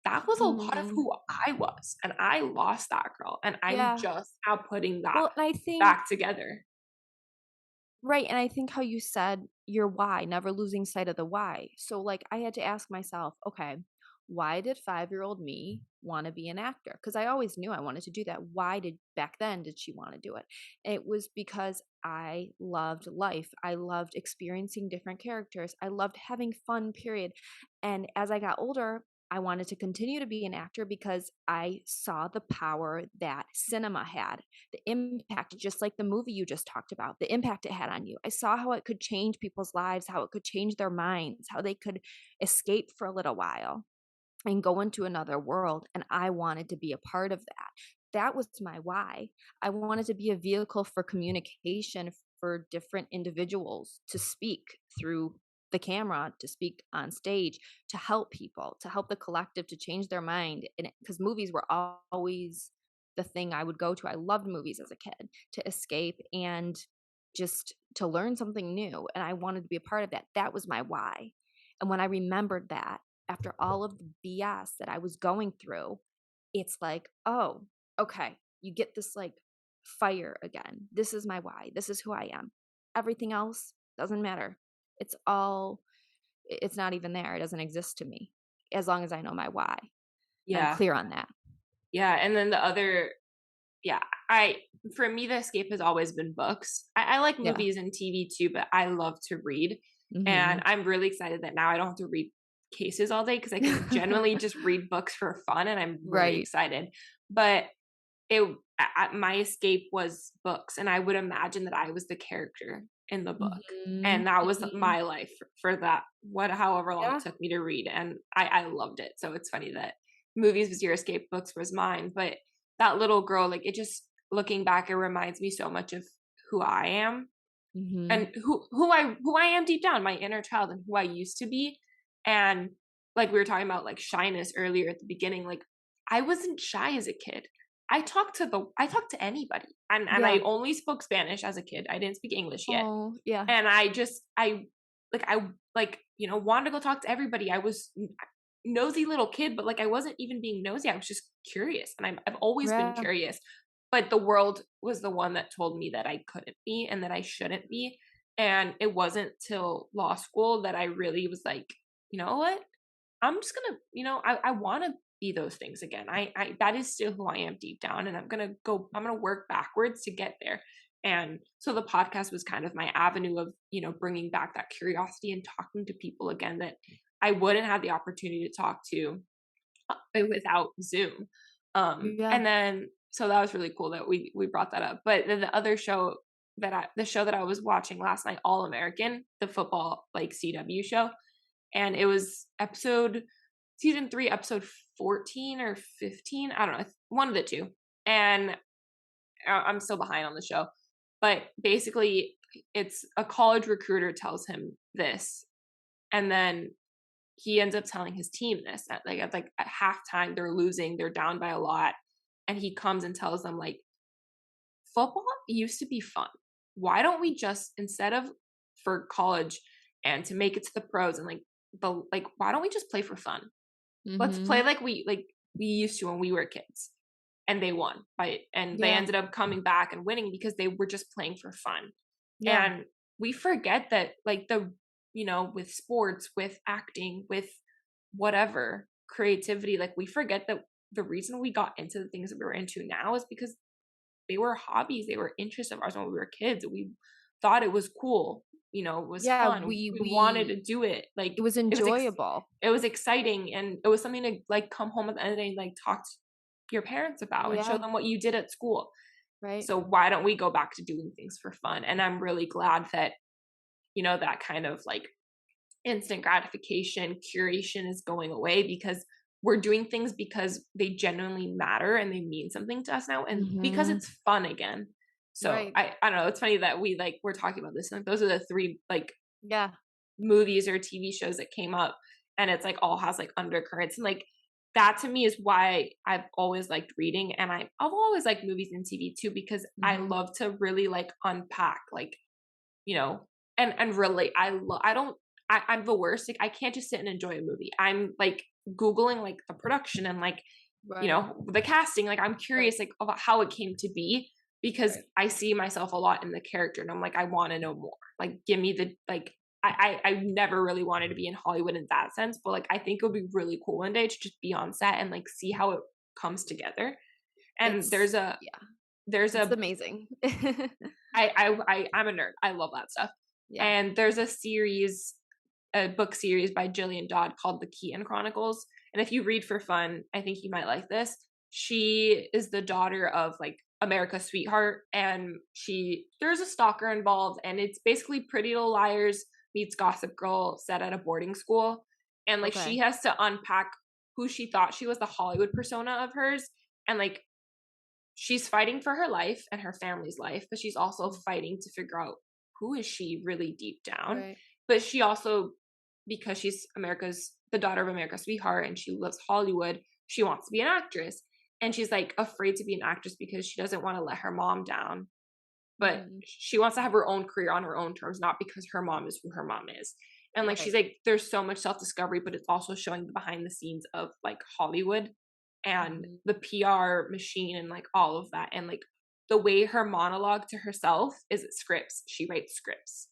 that was a lot of who I was. And I lost that girl. And I'm just now putting that back together.
Right. And I think how you said your why, never losing sight of the why. So like I had to ask myself, okay, why did 5-year-old me want to be an actor? Because I always knew I wanted to do that. Why back then did she want to do it? And it was because I loved life. I loved experiencing different characters. I loved having fun, period. And as I got older, I wanted to continue to be an actor because I saw the power that cinema had, the impact, just like the movie you just talked about, the impact it had on you. I saw how it could change people's lives, how it could change their minds, how they could escape for a little while and go into another world. And I wanted to be a part of that. That was my why. I wanted to be a vehicle for communication for different individuals to speak through the camera, to speak on stage, to help people, to help the collective, to change their mind. And because movies were always the thing I would go to. I loved movies as a kid, to escape and just to learn something new. And I wanted to be a part of that. That was my why. And when I remembered that, after all of the BS that I was going through, it's like, oh, okay, you get this like fire again. This is my why. This is who I am. Everything else doesn't matter. It's not even there. It doesn't exist to me as long as I know my why. Yeah. I'm clear on that.
Yeah. And then the other, for me, the escape has always been books. I like movies and TV too, but I love to read. And I'm really excited that now I don't have to read cases all day because I can genuinely just read books for fun, and I'm really excited. But my escape was books, and I would imagine that I was the character in the book, and that was my life for that however long it took me to read, and I loved it. So it's funny that movies was your escape, books was mine. But that little girl, like it just looking back, it reminds me so much of who I am. And who I am deep down, my inner child, and who I used to be. And like we were talking about like shyness earlier at the beginning, like I wasn't shy as a kid. I talked to anybody, and I only spoke Spanish as a kid. I didn't speak English yet.
Oh, yeah.
And I wanted to go talk to everybody. I was nosy little kid, but like I wasn't even being nosy. I was just curious, and I've always been curious. But the world was the one that told me that I couldn't be and that I shouldn't be. And it wasn't till law school that I really was like, you know what? I'm just gonna, I want to be those things again. I that is still who I am deep down, and I'm gonna work backwards to get there. And so the podcast was kind of my avenue of, bringing back that curiosity and talking to people again that I wouldn't have the opportunity to talk to without Zoom.
Yeah.
And then so that was really cool that we brought that up. But then the other show the show that I was watching last night, All American, the football like CW show, and it was season 3, episode 14 or 15. I don't know, one of the two. And I'm still behind on the show, but basically it's a college recruiter tells him this, and then he ends up telling his team this at halftime. They're losing, they're down by a lot, and he comes and tells them like, football used to be fun. Why don't we just, instead of for college and to make it to the pros and why don't we just play for fun? Let's play like we used to when we were kids. And they won and they ended up coming back and winning because they were just playing for fun.
Yeah.
And we forget that with sports, with acting, with whatever creativity, we forget that the reason we got into the things that we were into now is because they were hobbies, they were interests of ours when we were kids. We thought it was cool, it was fun. We wanted to do it.
It was enjoyable.
It was exciting, and it was something to come home at the end of the day and talk to your parents about and show them what you did at school.
Right.
So why don't we go back to doing things for fun? And I'm really glad that, that kind of instant gratification curation is going away, because we're doing things because they genuinely matter and they mean something to us now, and because it's fun again. So I don't know, it's funny that we're talking about this, and those are the 3 movies or TV shows that came up, and it's all has undercurrents, and that to me is why I've always liked reading, and I've always liked movies and TV too, because I love to really unpack and relate. I'm the worst. I can't just sit and enjoy a movie. I'm Googling the production and the casting. I'm curious about how it came to be, because I see myself a lot in the character, and I'm I want to know more. Give me the I never really wanted to be in Hollywood in that sense, but I think it would be really cool one day to just be on set and see how it comes together. And there's
it's amazing.
I'm a nerd. I love that stuff. Yeah. And there's a book series by Gillian Dodd called The Keaton Chronicles. And if you read for fun, I think you might like this. She is the daughter of America's sweetheart, and there's a stalker involved, and it's basically Pretty Little Liars meets Gossip Girl set at a boarding school. And she has to unpack who she thought she was, the Hollywood persona of hers, and she's fighting for her life and her family's life, but she's also fighting to figure out who is she really deep down. But she also, because she's the daughter of America's sweetheart and she loves Hollywood, she wants to be an actress, and she's afraid to be an actress because she doesn't want to let her mom down, but she wants to have her own career on her own terms, not because her mom is who her mom is. And she's there's so much self-discovery, but it's also showing the behind the scenes of Hollywood and the PR machine and all of that. And the way her monologue to herself is scripts. She writes scripts.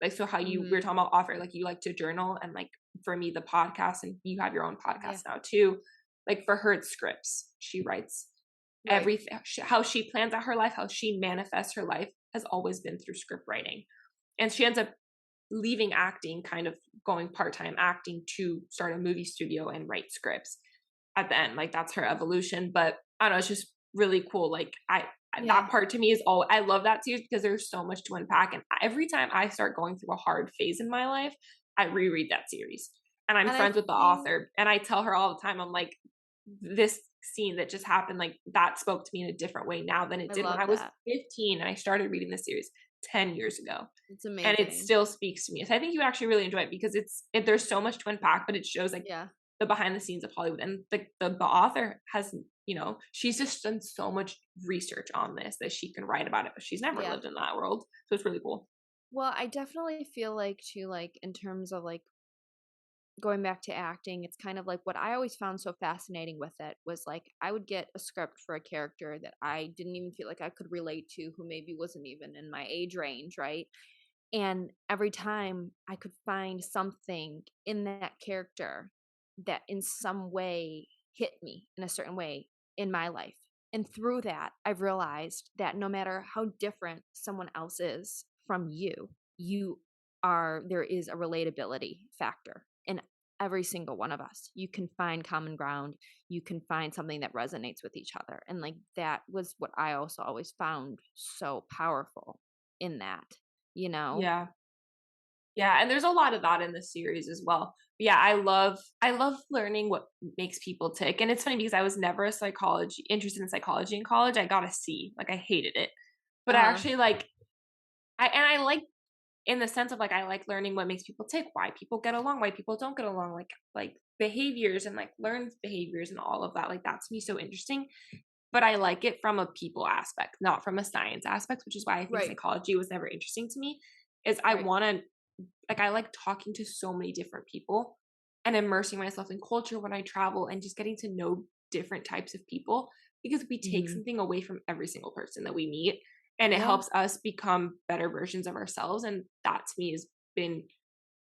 So how we were talking about offer, you like to journal, and for me, the podcast, and you have your own podcast now too. For her, it's scripts. She writes everything, how she plans out her life, how she manifests her life has always been through script writing. And she ends up leaving acting, kind of going part-time acting to start a movie studio and write scripts at the end. That's her evolution. But I don't know, it's just really cool. That part to me is all, I love that series because there's so much to unpack. And every time I start going through a hard phase in my life, I reread that series. And I'm friends with the author, and I tell her all the time, I'm this scene that just happened, that spoke to me in a different way now than it did when I was 15 and I started reading this series 10 years ago.
It's amazing.
And it still speaks to me. So I think you actually really enjoy it because there's so much to unpack, but it shows the behind the scenes of Hollywood. And the author has, she's just done so much research on this that she can write about it, but she's never lived in that world. So it's really cool.
Well, I definitely feel too, in terms of going back to acting, it's kind of what I always found so fascinating with it was I would get a script for a character that I didn't even feel I could relate to, who maybe wasn't even in my age range, right? And every time I could find something in that character that in some way hit me in a certain way in my life. And through that, I've realized that no matter how different someone else is from you, there is a relatability factor in every single one of us. You can find common ground. You can find something that resonates with each other. And like that was what I also always found so powerful in that, you know?
Yeah. Yeah, and there's a lot of that in the series as well. But yeah, I love learning what makes people tick. And it's funny because I was never interested in psychology in college. I got a C. Like I hated it. But I
Uh,
actually I like in the sense of like I like learning what makes people tick, why people get along, why people don't get along, like behaviors and like learned behaviors and all of that. Like that's me so interesting. But I like it from a people aspect, not from a science aspect, which is why I think
right,
psychology was never interesting to me. Is I
right.
want to like I like talking to so many different people and immersing myself in culture when I travel and just getting to know different types of people because we take
Mm-hmm.
something away from every single person that we meet and it
Yeah,
helps us become better versions of ourselves. And that to me has been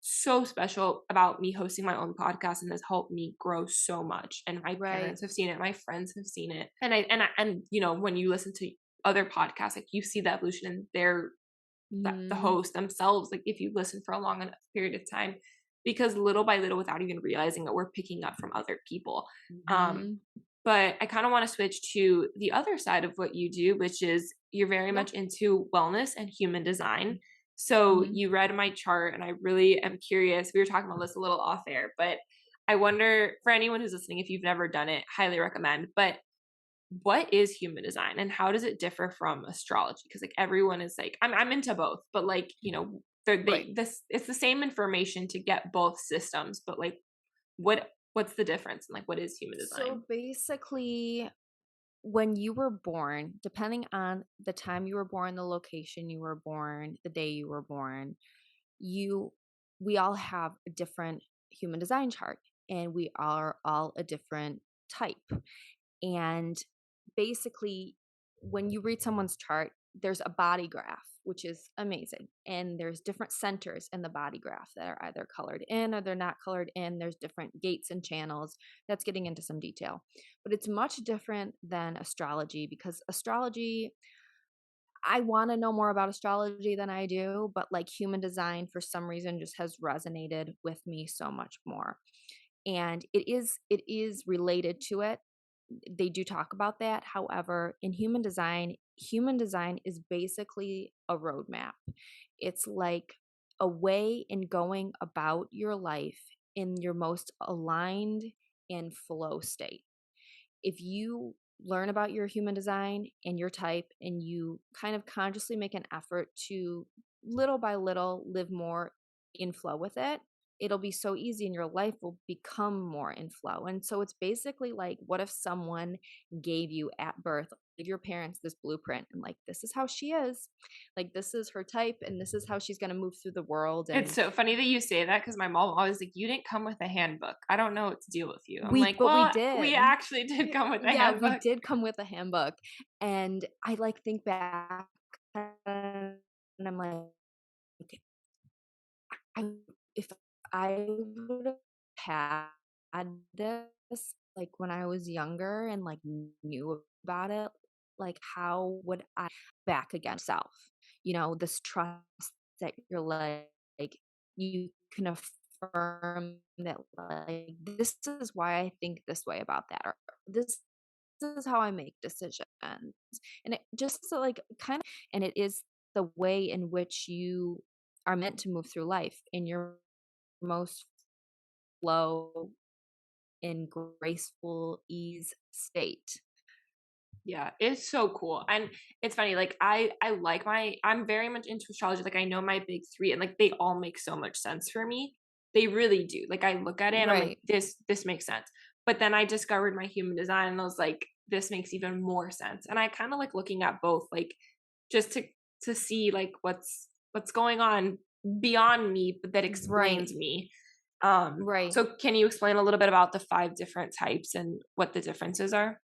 so special about me hosting my own podcast and has helped me grow so much. And my
right.
parents have seen it, my friends have seen it. And you know, when you listen to other podcasts, like you see the evolution in the
Mm-hmm.
host themselves, like if you listen for a long enough period of time, because little by little, without even realizing it, we're picking up from other people. Um,
Mm-hmm.
but I kind of want to switch to the other side of what you do, which is you're very
Yeah.
much into wellness and human design. So
Mm-hmm.
you read my chart, and I really am curious. We were talking about this a little off air, but I wonder for anyone who's listening, if you've never done it, highly recommend. But what is human design and how does it differ from astrology? Because like everyone is like, I'm into both, but like, you know,
Right.
this it's the same information to get both systems, but like what's the difference and like what is human design?
So basically, when you were born, depending on the time you were born, the location you were born, the day you were born, you we all have a different human design chart and we are all a different type. And basically, when you read someone's chart, there's a body graph, which is amazing. And there's different centers in the body graph that are either colored in or they're not colored in. There's different gates and channels. That's getting into some detail. But it's much different than astrology because astrology, I want to know more about astrology than I do, but like human design for some reason just has resonated with me so much more. And it is related to it. They do talk about that. However, in human design is basically a roadmap. It's like a way in going about your life in your most aligned and flow state. If you learn about your human design and your type and you kind of consciously make an effort to little by little live more in flow with it, it'll be so easy and your life will become more in flow. And so it's basically like, what if someone gave you at birth, gave your parents this blueprint and like, this is how she is, like, this is her type and this is how she's going to move through the world.
It's
And
so funny that you say that because my mom always like, you didn't come with a handbook. I don't know what to deal with you. I'm like,
but we
well, we
did.
actually did come with a
Yeah, we
handbook.
did come with a handbook, and I, like, think back and I'm like, I if I would've had this, like, when I was younger and, like, knew about it, like, how would I back against self? You know, this trust that you're like, you can affirm that, like, this is why I think this way about that, or this is how I make decisions. And it just so like kind of, and it is the way in which you are meant to move through life in your most flow and graceful ease state.
Yeah, it's so cool. And it's funny, like I like I'm very much into astrology. Like I know my big three and like they all make so much sense for me. They really do. Like I look at it and I'm like,
Right.
this makes sense. But then I discovered my human design and I was like, this makes even more sense. And I kind of like looking at both, like just to see like what's going on beyond me, but that
Right.
explains me.
Right.
So can you explain a little bit about the five different types and what the differences are?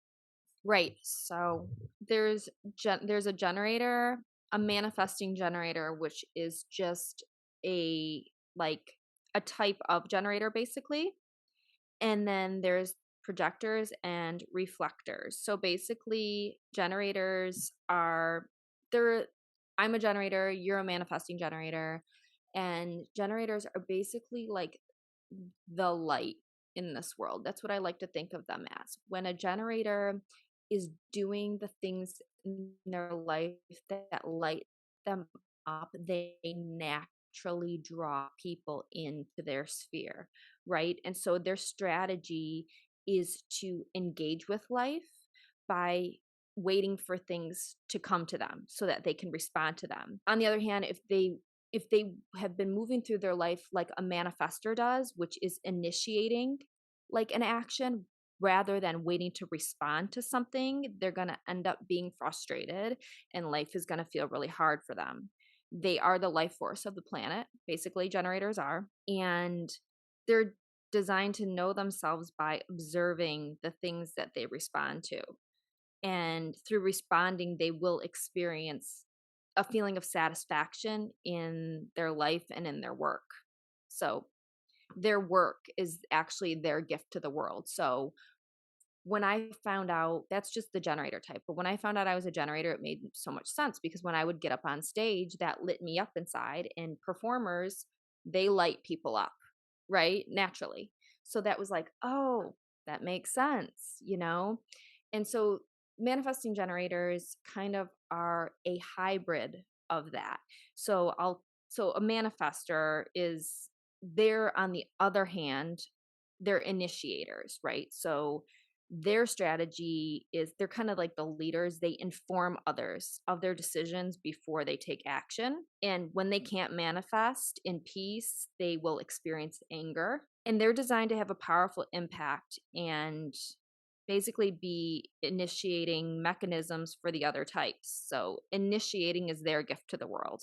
Right. So there's a generator, a manifesting generator, which is just a like a type of generator basically. And then there's projectors and reflectors. So basically, generators are they're I'm a generator, you're a manifesting generator, and generators are basically like the light in this world. That's what I like to think of them as. When a generator is doing the things in their life that light them up, they naturally draw people into their sphere, right? And so their strategy is to engage with life by waiting for things to come to them so that they can respond to them. On the other hand, if they have been moving through their life like a manifestor does, which is initiating like an action rather than waiting to respond to something, they're going to end up being frustrated and life is going to feel really hard for them. They are the life force of the planet, basically, generators are, and they're designed to know themselves by observing the things that they respond to. And through responding, they will experience a feeling of satisfaction in their life and in their work. So their work is actually their gift to the world. So when I found out, that's just the generator type, but when I found out I was a generator, it made so much sense because when I would get up on stage, that lit me up inside, and performers, they light people up, right? Naturally. So that was like, oh, that makes sense. And so manifesting generators kind of are a hybrid of that. So a manifestor is there on the other hand, they're initiators, right? So their strategy is they're kind of like the leaders. They inform others of their decisions before they take action. And when they can't manifest in peace, they will experience anger. And they're designed to have a powerful impact and basically be initiating mechanisms for the other types. So initiating is their gift to the world,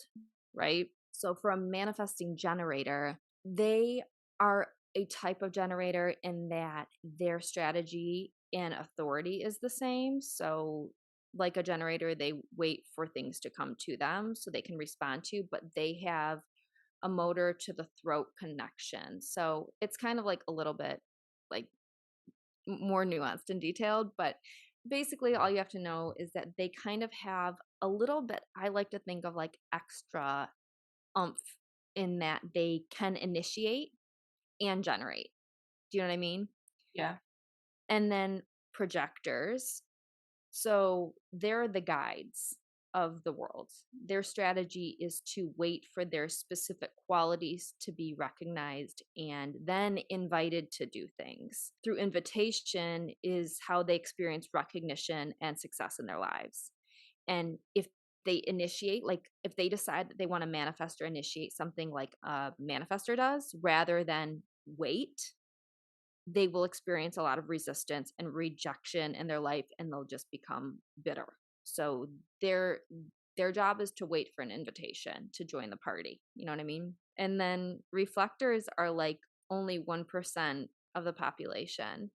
right? So for a manifesting generator, they are a type of generator in that their strategy and authority is the same. So, like a generator, they wait for things to come to them so they can respond to, but they have a motor to the throat connection. So, it's kind of like a little bit like more nuanced and detailed, but basically, all you have to know is that they kind of have a little bit, I like to think of like extra umph in that they can initiate and generate. Do you know what I mean?
Yeah.
And then projectors. So they're the guides of the world. Their strategy is to wait for their specific qualities to be recognized and then invited to do things. Through invitation is how they experience recognition and success in their lives. And if they initiate, like if they decide that they want to manifest or initiate something like a manifestor does, rather than wait, they will experience a lot of resistance and rejection in their life and they'll just become bitter. So their job is to wait for an invitation to join the party. You know what I mean? And then reflectors are like only 1% of the population,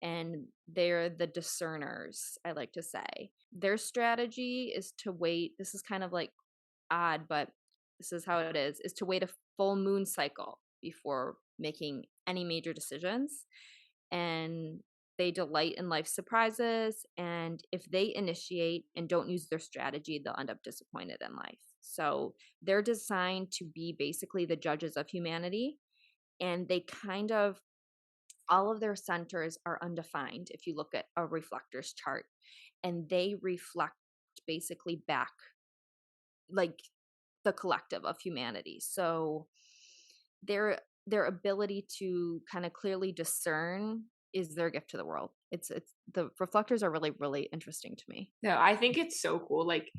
and they're the discerners, I like to say. Their strategy is to wait. This is kind of like odd, but this is how it is to wait a full moon cycle before making any major decisions. And they delight in life surprises. And if they initiate and don't use their strategy, they'll end up disappointed in life. So they're designed to be basically the judges of humanity. And they kind of, all of their centers are undefined if you look at a reflector's chart. And they reflect basically back like the collective of humanity. So their ability to kind of clearly discern is their gift to the world. It's the reflectors are really, really interesting to me.
No, I think it's so cool. Like,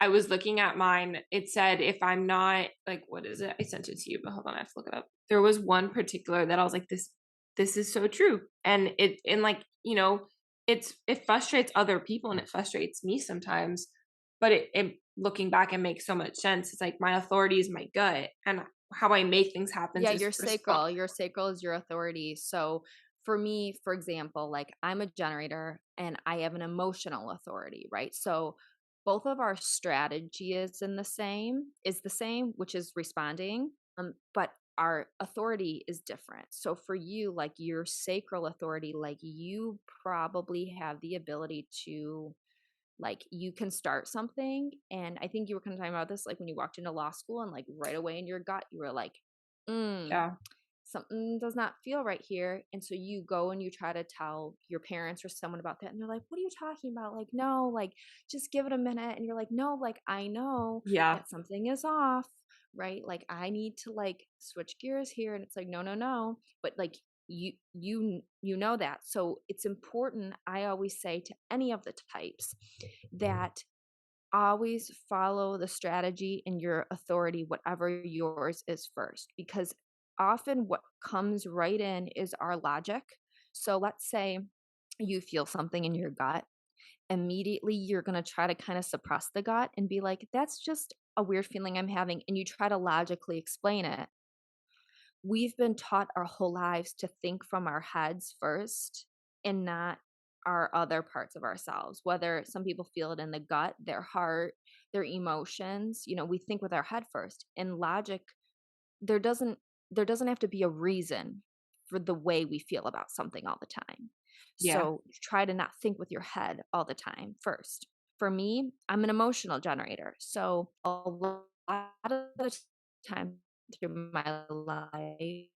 I was looking at mine. It said, if I'm not like, what is it? I sent it to you, but hold on, I have to look it up. There was one particular that I was like, this is so true. And like, it frustrates other people and it frustrates me sometimes, but it looking back, it makes so much sense. It's like my authority is my gut, and how I make things happen
Yeah,
is
your sacral is your authority. So for me, for example, like I'm a generator and I have an emotional authority, right? So both of our strategy is the same, which is responding. But our authority is different. So for you, like your sacral authority, like you probably have the ability to, like, you can start something. And I think you were kind of talking about this, like when you walked into law school and like right away in your gut, you were like,
Yeah.
something does not feel right here. And so you go and you try to tell your parents or someone about that. And they're like, what are you talking about? Like, no, like, just give it a minute. And you're like, no, like, I know
Yeah.
that something is off, right? Like, I need to like switch gears here. And it's like, no, no, no. But like, you know that. So it's important, I always say to any of the types, that always follow the strategy and your authority, whatever yours is first, because often what comes right in is our logic. So let's say you feel something in your gut, immediately you're going to try to kind of suppress the gut and be like, that's just a weird feeling I'm having. And you try to logically explain it. We've been taught our whole lives to think from our heads first and not our other parts of ourselves. Whether some people feel it in the gut, their heart, their emotions, we think with our head first. And logic, there doesn't there doesn't have to be a reason for the way we feel about something all the time.
Yeah.
So try to not think with your head all the time first. For me, I'm an emotional generator. So a lot of the time through my life,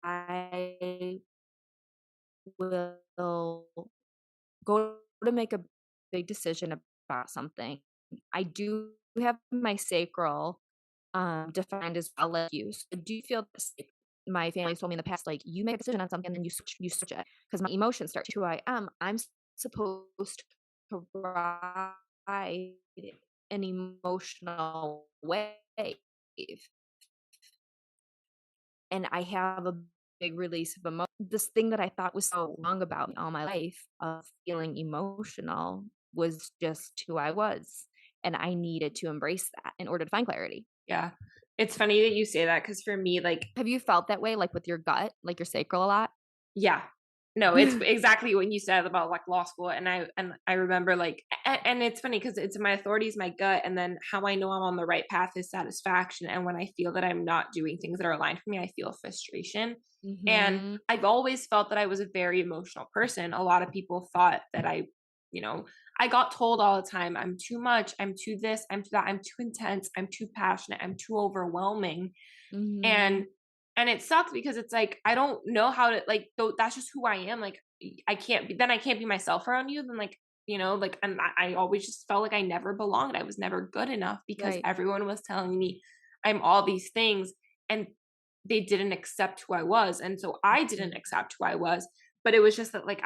I will go to make a big decision about something. I do have my sacral defined as well, like you. So I do feel this. Like, my family's told me in the past, like, you make a decision on something and then you switch it because my emotions start to who I am. I'm supposed to ride an emotional wave, and I have a big release of emotion. This thing that I thought was so wrong about me all my life of feeling emotional was just who I was. And I needed to embrace that in order to find clarity.
Yeah. It's funny that you say that because for me, like,
Have you felt that way, like with your gut, like your sacral a lot?
yeah. No, it's exactly what you said about like law school. And I remember like, and it's funny because it's my authority is my gut. And then how I know I'm on the right path is satisfaction. And when I feel that I'm not doing things that are aligned for me, I feel frustration. And
Mm-hmm.
I've always felt that I was a very emotional person. A lot of people thought that you know, I got told all the time, I'm too much, I'm too this, I'm too that, I'm too intense, I'm too passionate, I'm too overwhelming.
Mm-hmm.
And it sucks because it's like I don't know how to like though that's just who I am. Like I can't be myself around you. Then like, like and I always just felt like I never belonged. I was never good enough because
Right.
everyone was telling me I'm all these things and they didn't accept who I was. And so I didn't
Mhm.
accept who I was. But it was just that like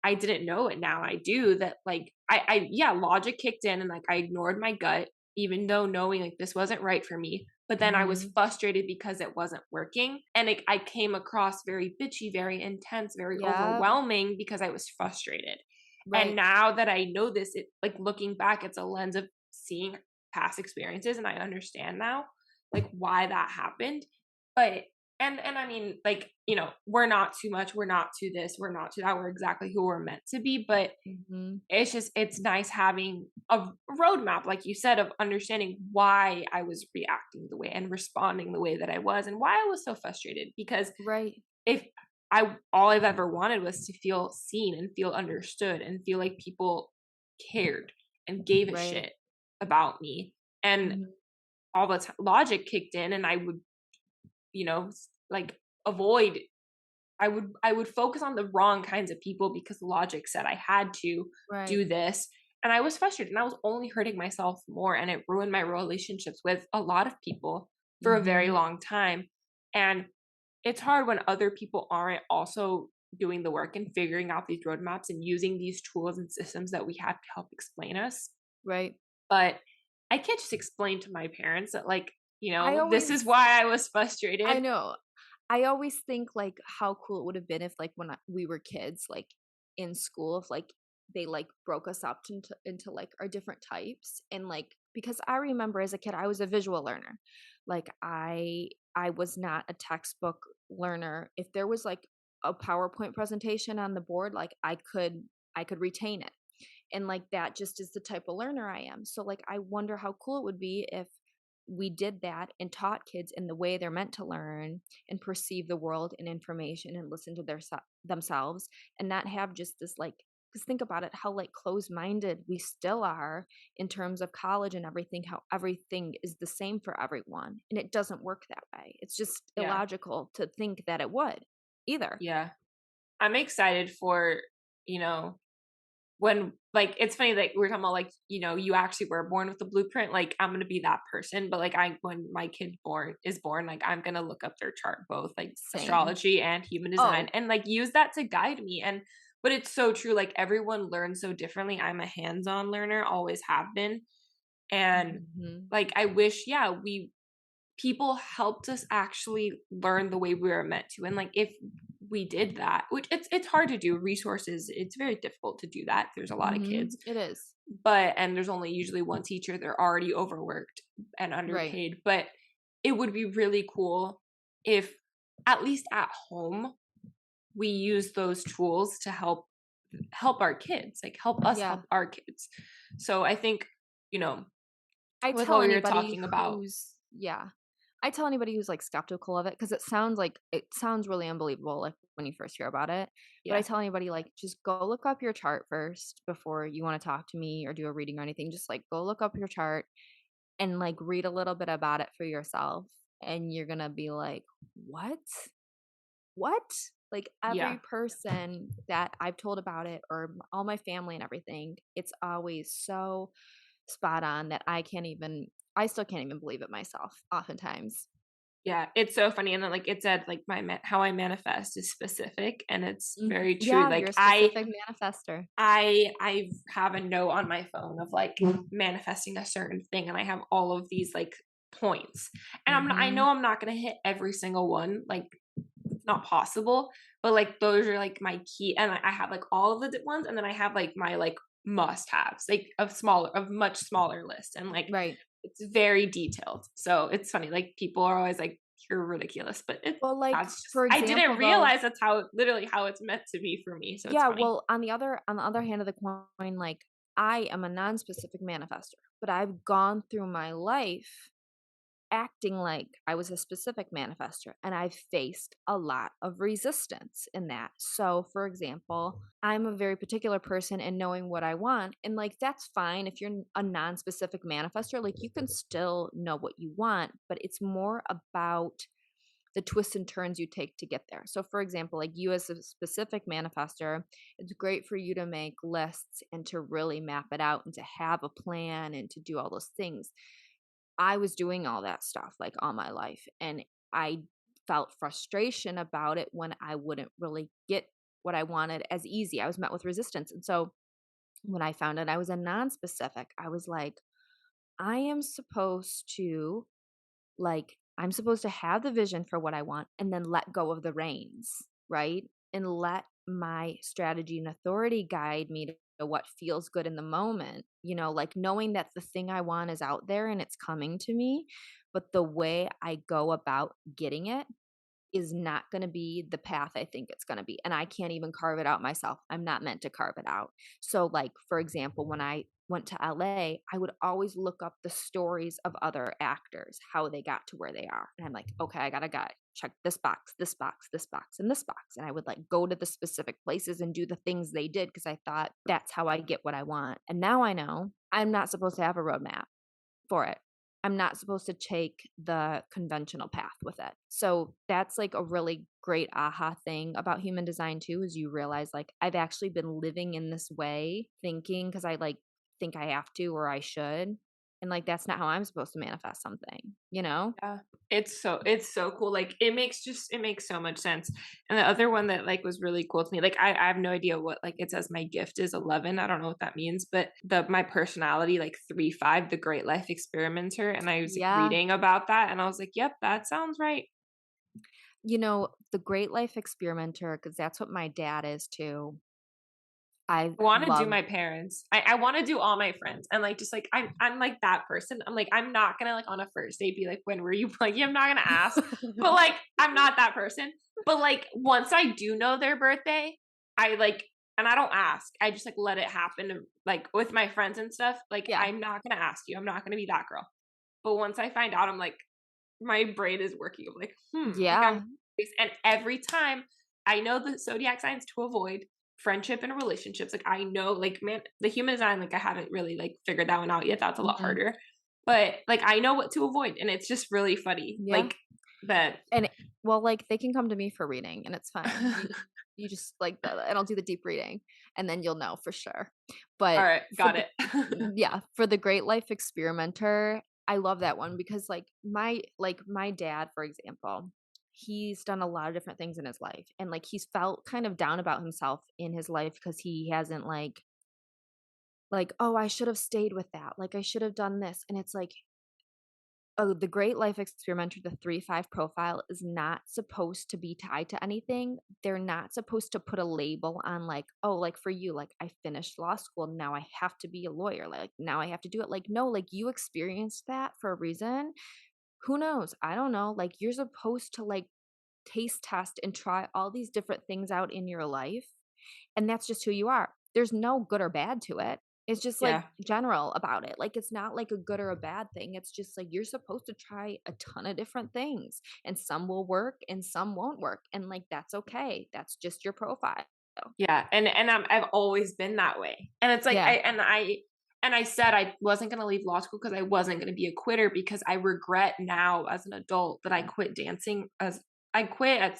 I didn't know it. Now I do. That like I yeah, logic kicked in and like I ignored my gut, even though knowing like this wasn't right for me. But then I was
Mhm.
frustrated because it wasn't working. And I came across very bitchy, very intense, very
Yep.
overwhelming because I was frustrated. And
Right.
now that I know this, it like looking back, it's a lens of seeing past experiences and I understand now like why that happened. But and I mean, like, we're not too much, we're not to this, we're not to that, we're exactly who we're meant to be. But
Mhm.
it's nice having a roadmap, like you said, of understanding why I was reacting the way and responding the way that I was and why I was so frustrated. Because
Right.
if all I've ever wanted was to feel seen and feel understood and feel like people cared and gave a
Right.
shit about me. And
Mhm.
all the logic kicked in and I would, like avoid I would focus on the wrong kinds of people because logic said I had to
Right.
do this. And I was frustrated and I was only hurting myself more. And it ruined my relationships with a lot of people for a very
Mhm.
long time. And it's hard when other people aren't also doing the work and figuring out these roadmaps and using these tools and systems that we have to help explain us.
Right.
But I can't just explain to my parents that, like,
I
this is
always
why I was
I
frustrated.
know. I always think, like, how cool it would have been if, like, when we were kids, like, in school, if, like, they, like, broke us up into, like, our different types, and, like, because I remember as a kid, I was a visual learner. Like, I was not a textbook learner. If there was, like, a PowerPoint presentation on the board, like, I could retain it, and, like, that just is the type of learner I am. So, like, I wonder how cool it would be if we did that and taught kids in the way they're meant to learn and perceive the world and information and listen to themselves, and not have just this like, because think about it, how like closed-minded we still are in terms of college and everything, how everything is the same for everyone. And it doesn't work that way. It's just
Yeah.
illogical to think that it would either.
Yeah. I'm excited for, when, like, it's funny, like, we're talking about, like, you actually were born with a blueprint. Like, I'm gonna be that person, but like, when my kid is born, like, I'm gonna look up their chart, both like
Same.
astrology and human design,
Oh,
and like use that to guide me. And but it's so true. Like, everyone learns so differently. I'm a hands-on learner, always have been, and
mhm.
like, I wish, yeah, people helped us actually learn the way we were meant to. And like, if we did that, which it's hard to do, resources, it's very difficult to do that, there's a lot of
Mhm.
kids,
It is.
and there's only usually one teacher, they're already overworked and
Right.
underpaid. But it would be really cool if, at least at home, we use those tools to help our kids, like help us
Yeah.
help our kids. So I think, you know
I
with
tell
what we were
anybody
talking about.
who's yeah. I tell anybody who's, like, skeptical of it, because it sounds really unbelievable, like, when you first hear about it, but I
Yeah.
tell anybody, like, "Just go look up your chart first before you wanna talk to me or do a reading or anything, just, like, go look up your chart and, like, read a little bit about it for yourself, and you're gonna be like, 'What? What?'" Like, every
Yeah.
person that I've told about it or all my family and everything, it's always so spot on that I still can't even believe it myself oftentimes.
Yeah, it's so funny. And then, like, it said, like, how I manifest is specific, and it's
Mhm.
very true.
Yeah, you're
Like,
a specific manifester.
I have a note on my phone of like manifesting a certain thing, and I have all of these like points. And I
Mhm.
know I'm not gonna hit every single one, like, it's not possible, but like, those are like my key. And I have like all of the ones, and then I have like my like must haves, like of much smaller list, and like,
Right.
it's very detailed. So it's funny, like, people are always like, "You're ridiculous," but
Well, like,
that's just,
for
I didn't
example, though
realize that's how, literally how it's meant to be for me. So it's
yeah,
funny.
well, on the other hand of the coin, like, I am a non-specific manifestor, but I've gone through my life acting like I was a specific manifestor, and I've faced a lot of resistance in that. So, for example, I'm a very particular person in knowing what I want, and like that's fine if you're a non-specific manifestor, like you can still know what you want, but it's more about the twists and turns you take to get there. So, for example, like you as a specific manifestor, it's great for you to make lists and to really map it out and to have a plan and to do all those things. I was doing all that stuff like all my life, and I felt frustration about it when I wouldn't really get what I wanted as easy. I was met with resistance. And so when I found out I was a non-specific, I was like, I am supposed to I'm supposed to have the vision for what I want and then let go of the reins, right? And let my strategy and authority guide me to what feels good in the moment, like knowing that the thing I want is out there and it's coming to me, but the way I go about getting it is not going to be the path I think it's going to be. And I can't even carve it out myself. I'm not meant to carve it out. So, like, for example, when I went to LA, I would always look up the stories of other actors, how they got to where they are. And I'm like, okay, I got to check this box, this box, this box, and this box. And I would like go to the specific places and do the things they did because I thought that's how I get what I want. And now I know I'm not supposed to have a roadmap for it. I'm not supposed to take the conventional path with it. So that's like a really great aha thing about human design too, is you realize like I've actually been living in this way thinking because I like think I have to or I should. And like that's not how I'm supposed to manifest something?
Yeah. It's so cool. Like, it makes so much sense. And the other one that like was really cool to me, like, I have no idea what, like, it says my gift is 11. I don't know what that means, but my personality, like, 3-5, the Great Life Experimenter. And I was like
Yeah.
reading about that, and I was like, yep, that sounds right.
The Great Life Experimenter, because that's what my dad is too. I
I want to do
love
my parents. I want to do all my friends, and like, just like, I'm like that person. I'm like, I'm not gonna, like, on a first date be like, when were you like, yeah, I'm not gonna ask, but like, I'm not that person. But like, once I do know their birthday, I like, and I don't ask. I just like let it happen. Like, with my friends and stuff. Like,
Yeah.
I'm not gonna ask you. I'm not gonna be that girl. But once I find out, I'm like, my brain is working. I'm like, like
Yeah.
and every time I know the zodiac signs to avoid friendship and relationships. Like I know, like, man, the human design, like I haven't really like figured that one out yet. That's a lot harder. But like I know what to avoid, and it's just really funny.
Yeah.
Like that.
And well, like they can come to me for reading and it's fine. You just like and I'll do the deep reading and then you'll know for sure.
All
But
right,
for
got
the
it.
yeah, for the Great Life Experimenter, I love that one because my dad, for example, he's done a lot of different things in his life and like he's felt kind of down about himself in his life because he hasn't like, oh, I should have stayed with that. Like I should have done this. And it's like, oh, the Great Life Experimenter, the 3-5 profile is not supposed to be tied to anything. They're not supposed to put a label on like, oh, like for you, like I finished law school, now I have to be a lawyer. Like now I have to do it. Like, no, like you experienced that for a reason. Who knows? I don't know. Like you're supposed to like taste test and try all these different things out in your life. And that's just who you are. There's no good or bad to it. It's just like
Yeah.
general about it. Like it's not like a good or a bad thing. It's just like you're supposed to try a ton of different things and some will work and some won't work. And like that's okay. That's just your profile.
Yeah, and I've always been that way. And it's like
Yeah.
I said I wasn't going to leave law school because I wasn't going to be a quitter because I regret now as an adult that I quit dancing as I quit at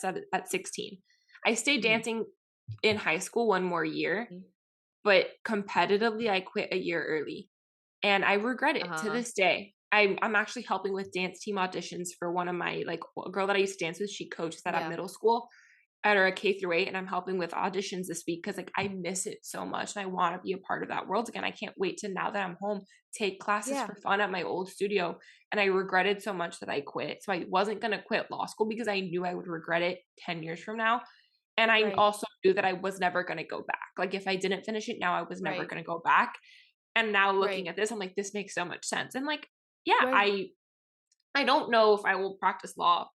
16. I stayed
Mhm.
dancing in high school one more year, but competitively I quit a year early. And I regret it to
Uh-huh.
this day. I'm actually helping with dance team auditions for one of my like a girl that I used to dance with. She coaches at a
Yeah.
middle school at a K through 8, and I'm helping with auditions this week because like I miss it so much and I want to be a part of that world again. I can't wait to now that I'm home take classes
Yeah.
for fun at my old studio. And I regretted so much that I quit. So I wasn't gonna quit law school because I knew I would regret it 10 years from now. And I
Right.
also knew that I was never gonna go back. Like if I didn't finish it now, I was never
Right.
gonna go back. And now looking
Right.
at this, I'm like, this makes so much sense. And like, yeah,
Right.
I don't know if I will practice law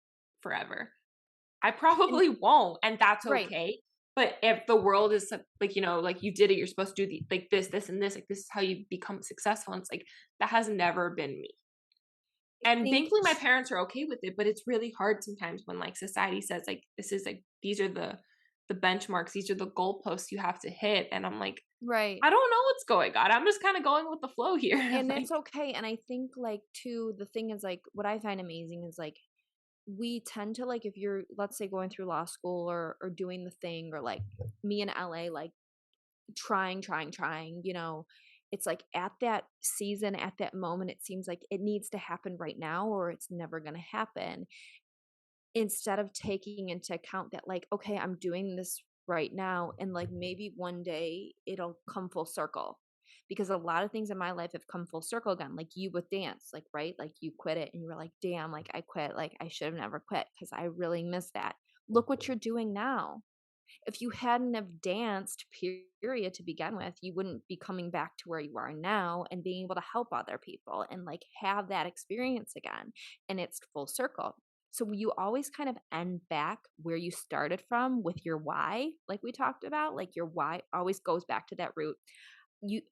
forever. I
And
probably won't, and that's
right.
okay. But if the world is like, like you did it, you're supposed to do like this, and this, like this is how you become successful. And it's like that has never been me.
I
And
think
thankfully my parents are okay with it, but it's really hard sometimes when like society says like this is like these are the benchmarks, these are the goalposts you have to hit. And I'm like,
right.
I don't know what's going on. I'm just kind of going with the flow here.
And
Like,
it's okay. And I think like too, the thing is like what I find amazing is like we tend to like if you're let's say going through law school or doing the thing or like me in LA like trying, it's like at that season, at that moment, it seems like it needs to happen right now or it's never going to happen. Instead of taking into account that, like, okay, I'm doing this right now, and like maybe one day it'll come full circle. Because a lot of things in my life have come full circle again, like you with dance, like, right? Like you quit it and you were like, damn, like I quit, like I should have never quit because I really miss that. Look what you're doing now. If you hadn't have danced period to begin with, you wouldn't be coming back to where you are now and being able to help other people and like have that experience again. And it's full circle. So you always kind of end back where you started from with your why, like we talked about, like your why always goes back to that root.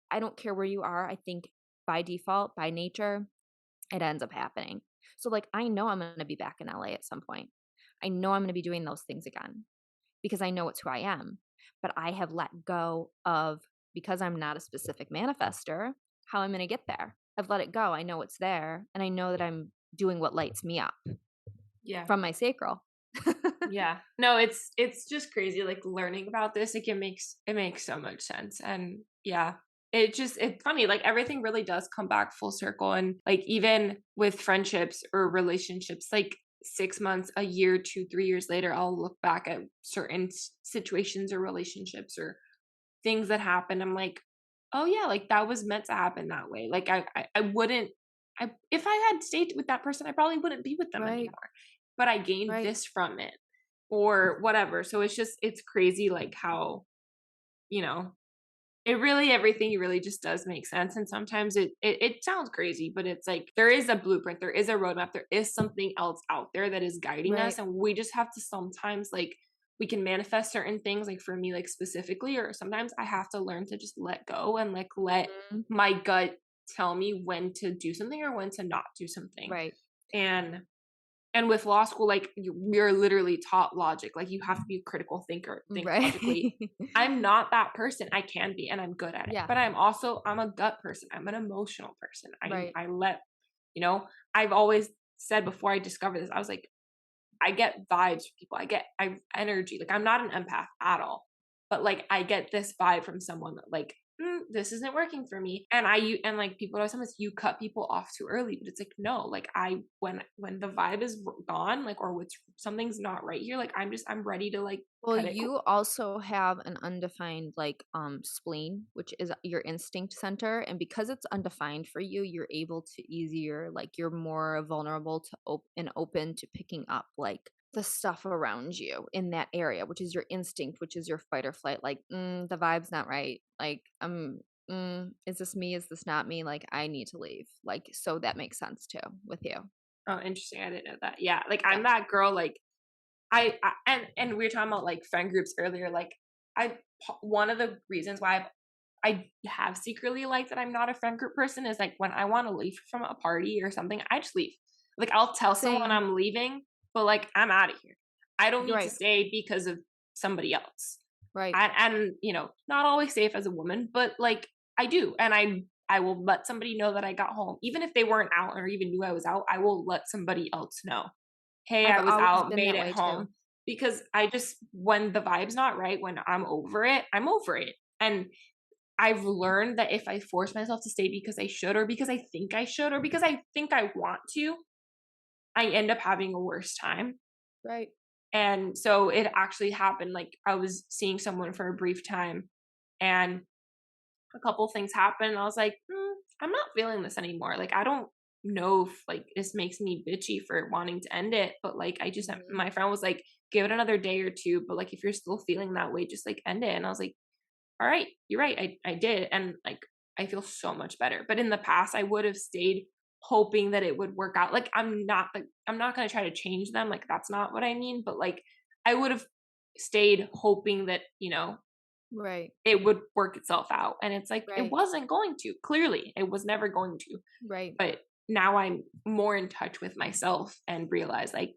I don't care where you are. I think by default, by nature, it ends up happening. So like I know I'm going to be back in LA at some point. I know I'm going to be doing those things again because I know it's who I am. But I have let go of, because I'm not a specific manifester, how I'm going to get there. I've let it go. I know it's there. And I know that I'm doing what lights me up
yeah.
from my sacral.
Yeah. No, it's just crazy like learning about this. Like it makes so much sense. And yeah, it's funny. Like everything really does come back full circle. And like even with friendships or relationships, like 6 months, a year, 2, 3 years later, I'll look back at certain situations or relationships or things that happened. I'm like, oh yeah, like that was meant to happen that way. Like I wouldn't if I had stayed with that person, I probably wouldn't be with them
Right.
anymore. But I gained
Right.
this from it or whatever. So it's crazy like how, you know, everything really just does make sense. And sometimes it sounds crazy, but it's like there is a blueprint, there is a roadmap, there is something else out there that is guiding us.
Right.
And we just have to sometimes like we can manifest certain things, like for me, like specifically, or sometimes I have to learn to just let go and like let
Mhm.
my gut tell me when to do something or when to not do something.
Right.
And with law school, like we're literally taught logic. Like you have to be a critical thinker, think logically. I'm not that person. I can be, and I'm good at it.
Yeah.
But I'm a gut person. I'm an emotional person.
Right.
I let, I've always said before I discovered this, I was like, I get vibes from people. I energy. Like I'm not an empath at all, but like I get this vibe from someone that like, this isn't working for me. And like people always say this, you cut people off too early, but it's like, no, like when the vibe is gone, like, or something's not right here, like I'm ready to like,
well, you also have an undefined like spleen, which is your instinct center, and because it's undefined for you, you're able to easier, like you're more vulnerable to and open to picking up like the stuff around you in that area, which is your instinct, which is your fight or flight. Like, the vibe's not right. Like, is this me? Is this not me? Like, I need to leave. Like, so that makes sense too with you.
Oh, interesting. I didn't know that. Yeah, like I'm that girl. Like and we were talking about like friend groups earlier. Like one of the reasons why I have secretly liked that I'm not a friend group person is like when I want to leave from a party or something, I just leave. Like I'll tell someone I'm leaving, but like I'm out of here. I don't need to stay because of somebody else.
Right.
And not always safe as a woman, but like I do. And I will let somebody know that I got home. Even if they weren't out or even knew I was out, I will let somebody else know. Hey, I was out, made it home. Too. Because when the vibe's not right, when I'm over it, I'm over it. And I've learned that if I force myself to stay because I should, or because I think I should, or because I think I want to, I end up having a worse time.
Right.
And so it actually happened. Like I was seeing someone for a brief time and a couple things happened. And I was like, I'm not feeling this anymore. Like, I don't know if like this makes me bitchy for wanting to end it. But like, my friend was like, give it another day or two. But like, if you're still feeling that way, just like end it. And I was like, all right, you're right. I did. And like, I feel so much better. But in the past, I would have stayed hoping that it would work out. Like, I'm not going to try to change them. Like, that's not what I mean. But like, I would have stayed hoping that,
right,
it would work itself out. And it's like, it wasn't going to. Clearly, it was never going to.
Right.
But now I'm more in touch with myself and realize like,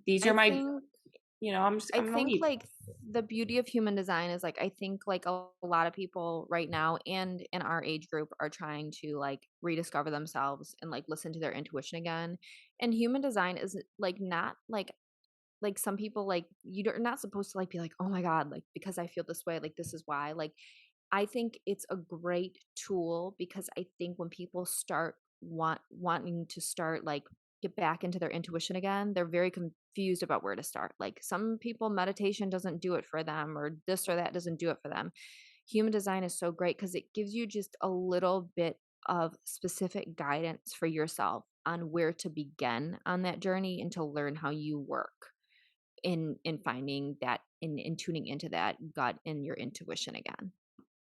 these are I'm
think
leave.
Like the beauty of human design is like, I think like a lot of people right now and in our age group are trying to like rediscover themselves and like listen to their intuition again. And human design is like not like some people like you're not supposed to like be like, oh my God, like because I feel this way, like this is why. Like I think it's a great tool because I think when people start wanting to start like get back into their intuition again, they're very confused about where to start. Like some people, meditation doesn't do it for them, or this or that doesn't do it for them. Human design is so great because it gives you just a little bit of specific guidance for yourself on where to begin on that journey and to learn how you work in finding that in tuning into that gut and your intuition again.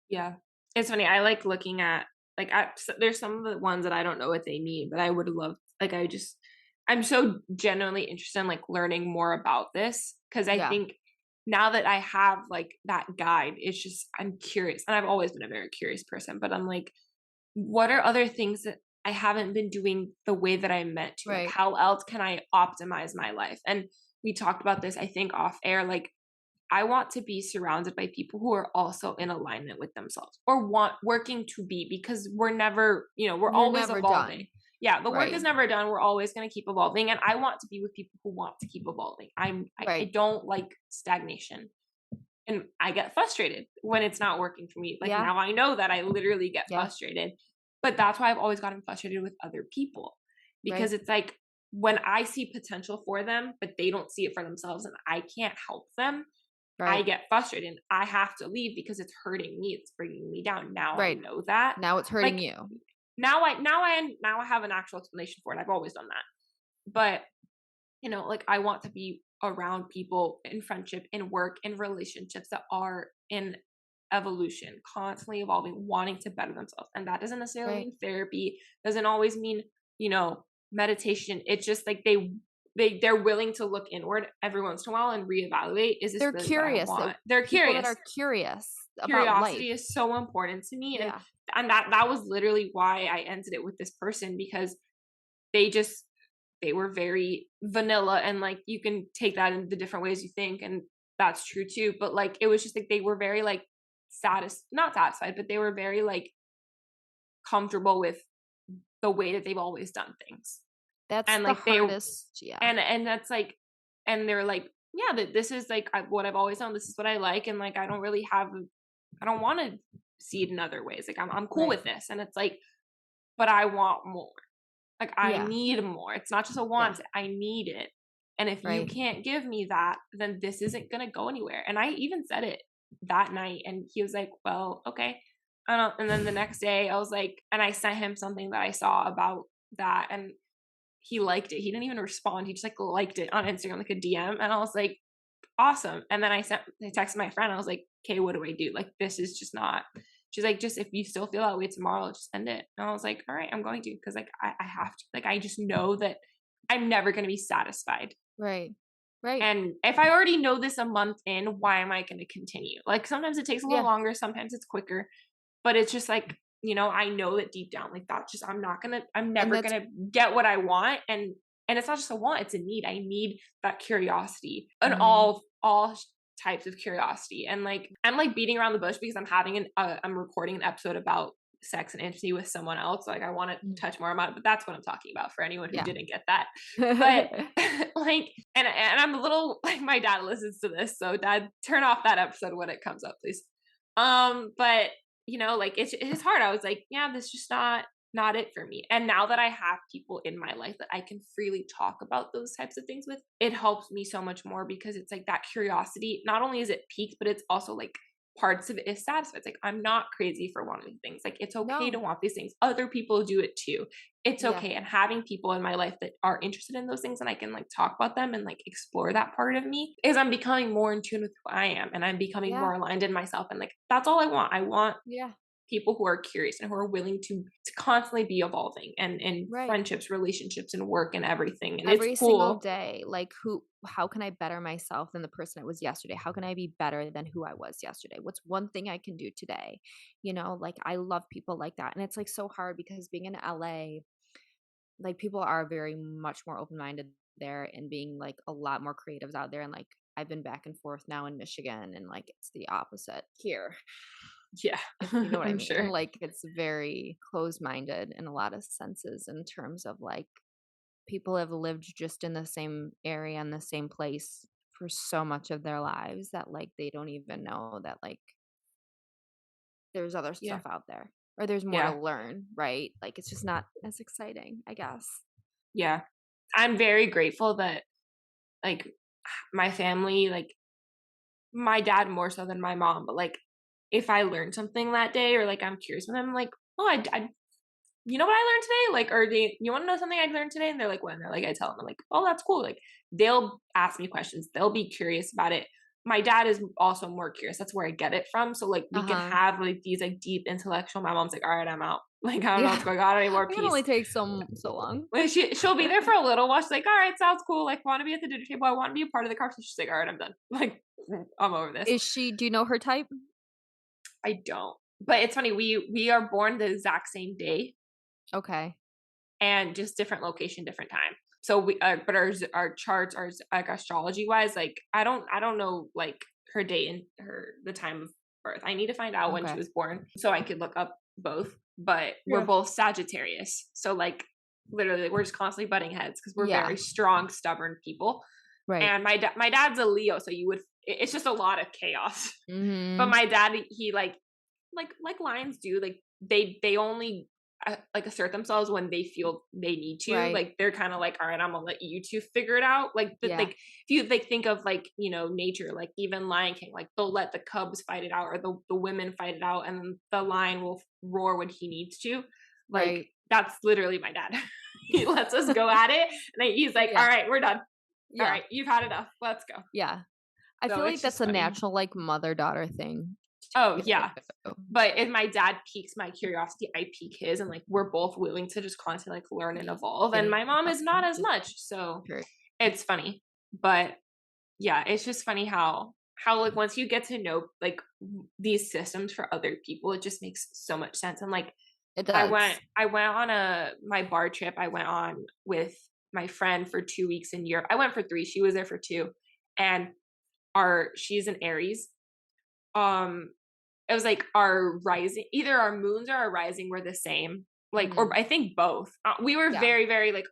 Yeah. It's funny. I like looking at like there's some of the ones that I don't know what they mean, but I would love like I'm so genuinely interested in like learning more about this because I think now that I have like that guide, it's just I'm curious, and I've always been a very curious person, but I'm like, what are other things that I haven't been doing the way that I meant to? Like, how else can I optimize my life? And we talked about this, I think, off air. Like, I want to be surrounded by people who are also in alignment with themselves or working to be, because we're never, we're always evolving. Done. Yeah, the work is never done. We're always going to keep evolving. And I want to be with people who want to keep evolving. I don't like stagnation. And I get frustrated when it's not working for me. Like now I know that I literally get frustrated. But that's why I've always gotten frustrated with other people. Because it's like when I see potential for them, but they don't see it for themselves and I can't help them, I get frustrated and I have to leave because it's hurting me. It's bringing me down. Now I know that.
Now it's hurting you.
Now I have an actual explanation for it. I've always done that. But, like I want to be around people in friendship, in work, in relationships that are in evolution, constantly evolving, wanting to better themselves. And that doesn't necessarily mean therapy, doesn't always mean, meditation. It's just like they're willing to look inward every once in a while and reevaluate. Is this really curious? What I want? They're curious.
People that are curious about
Curiosity
life
is so important to me. And And that was literally why I ended it with this person, because they were very vanilla, and like you can take that in the different ways you think, and that's true too. But like it was just like they were very like not satisfied, but they were very like comfortable with the way that they've always done things.
That's
And
the
like
hardest. Yeah.
and that's like, and they're like, yeah, that this is like what I've always done. This is what I like, and like I don't want to see it in other ways. Like I'm cool with this, and it's like, but I want more. Like I need more. It's not just a want, I need it. And if you can't give me that, then this isn't going to go anywhere. And I even said it that night, and he was like, well, okay. And then the next day I was like, and I sent him something that I saw about that, and he liked it. He didn't even respond. He just like liked it on Instagram, like a DM. And I was like, awesome. And then I texted my friend. I was like, okay, what do I do? Like, this is just not. She's like, just if you still feel that way tomorrow, just end it. And I was like, all right, I'm going to, because like I have to. Like I just know that I'm never going to be satisfied.
Right.
And if I already know this a month in, why am I going to continue? Like sometimes it takes a little longer, sometimes it's quicker, but it's just like, you know, I know that deep down, like that's just, I'm never going to get what I want. And it's not just a want, it's a need. I need that curiosity and all types of curiosity. And like, I'm like beating around the bush because I'm recording an episode about sex and intimacy with someone else. Like I want to touch more about it, but that's what I'm talking about for anyone who didn't get that. But like, and I'm a little like, my dad listens to this, so Dad, turn off that episode when it comes up, please. But you know, like it's hard. I was like, yeah, this is just not it for me. And now that I have people in my life that I can freely talk about those types of things with, it helps me so much more, because it's like that curiosity, not only is it piqued, but it's also like parts of it is satisfied. It's like, I'm not crazy for wanting things. Like it's okay to want these things. Other people do it too. It's okay. And having people in my life that are interested in those things, and I can like talk about them and like explore that part of me, is I'm becoming more in tune with who I am, and I'm becoming more aligned in myself. And like, that's all I want. I want people who are curious and who are willing to constantly be evolving, and friendships, relationships, and work, and everything. And
every
it's cool.
single day, like how can I better myself than the person I was yesterday? How can I be better than who I was yesterday? What's one thing I can do today? You know, like I love people like that. And it's like so hard, because being in LA, like people are very much more open-minded there, and being like a lot more creatives out there. And like I've been back and forth now in Michigan, and like it's the opposite here.
Yeah,
you know what I mean?
Sure.
Like it's very closed-minded in a lot of senses, in terms of like people have lived just in the same area and the same place for so much of their lives that like they don't even know that like there's other stuff out there, or there's more to learn, right? Like it's just not as exciting, I guess.
Yeah. I'm very grateful that like my family, like my dad more so than my mom, but like if I learned something that day, or like I'm curious with them, I'm like, oh, I you know what I learned today? Like, or you want to know something I learned today? And they're like, what? And they're like, I tell them, I'm like, oh, that's cool. Like they'll ask me questions. They'll be curious about it. My dad is also more curious. That's where I get it from. So like we can have like these like deep intellectual. My mom's like, all right, I'm out. Like I don't know what's going on anymore.
It can only take so long.
Like she'll be there for a little while. She's like, all right, sounds cool. Like want to be at the dinner table. I want to be a part of the conversation. She's like, all right, I'm done. Like I'm over this.
Do you know her type?
I don't. But it's funny. We are born the exact same day.
Okay.
And just different location, different time. So we, but our charts are like astrology wise. Like I don't know like her date and the time of birth. I need to find out when she was born so I could look up both. But we're both Sagittarius, so like literally we're just constantly butting heads because we're very strong, stubborn people. Right. And my dad's a Leo, so it's just a lot of chaos. Mm-hmm. But my dad, he like lions do, like they only like assert themselves when they feel they need to. Right. Like they're kind of like, all right, I'm gonna let you two figure it out. Like like if you like think of like, you know, nature, like even Lion King, like they'll let the cubs fight it out, or the women fight it out, and the lion will roar when he needs to. Like that's literally my dad. He lets us go at it, and he's like, all right, we're done. All right, you've had enough. Let's go.
Yeah. I feel like that's a natural like mother-daughter thing.
Oh yeah. But if my dad piques my curiosity, I pique his, and like we're both willing to just constantly like learn and evolve. And my mom is not as much. So it's funny. But yeah, it's just funny how how like once you get to know like these systems for other people, it just makes so much sense. And like
It
I
does.
went on my bar trip I went on with my friend for 2 weeks in Europe. I went for 3, she was there for 2. And she's an Aries. It was like our rising, either our moons or our rising were the same, like, or I think both. We were
Yeah.
very, very like,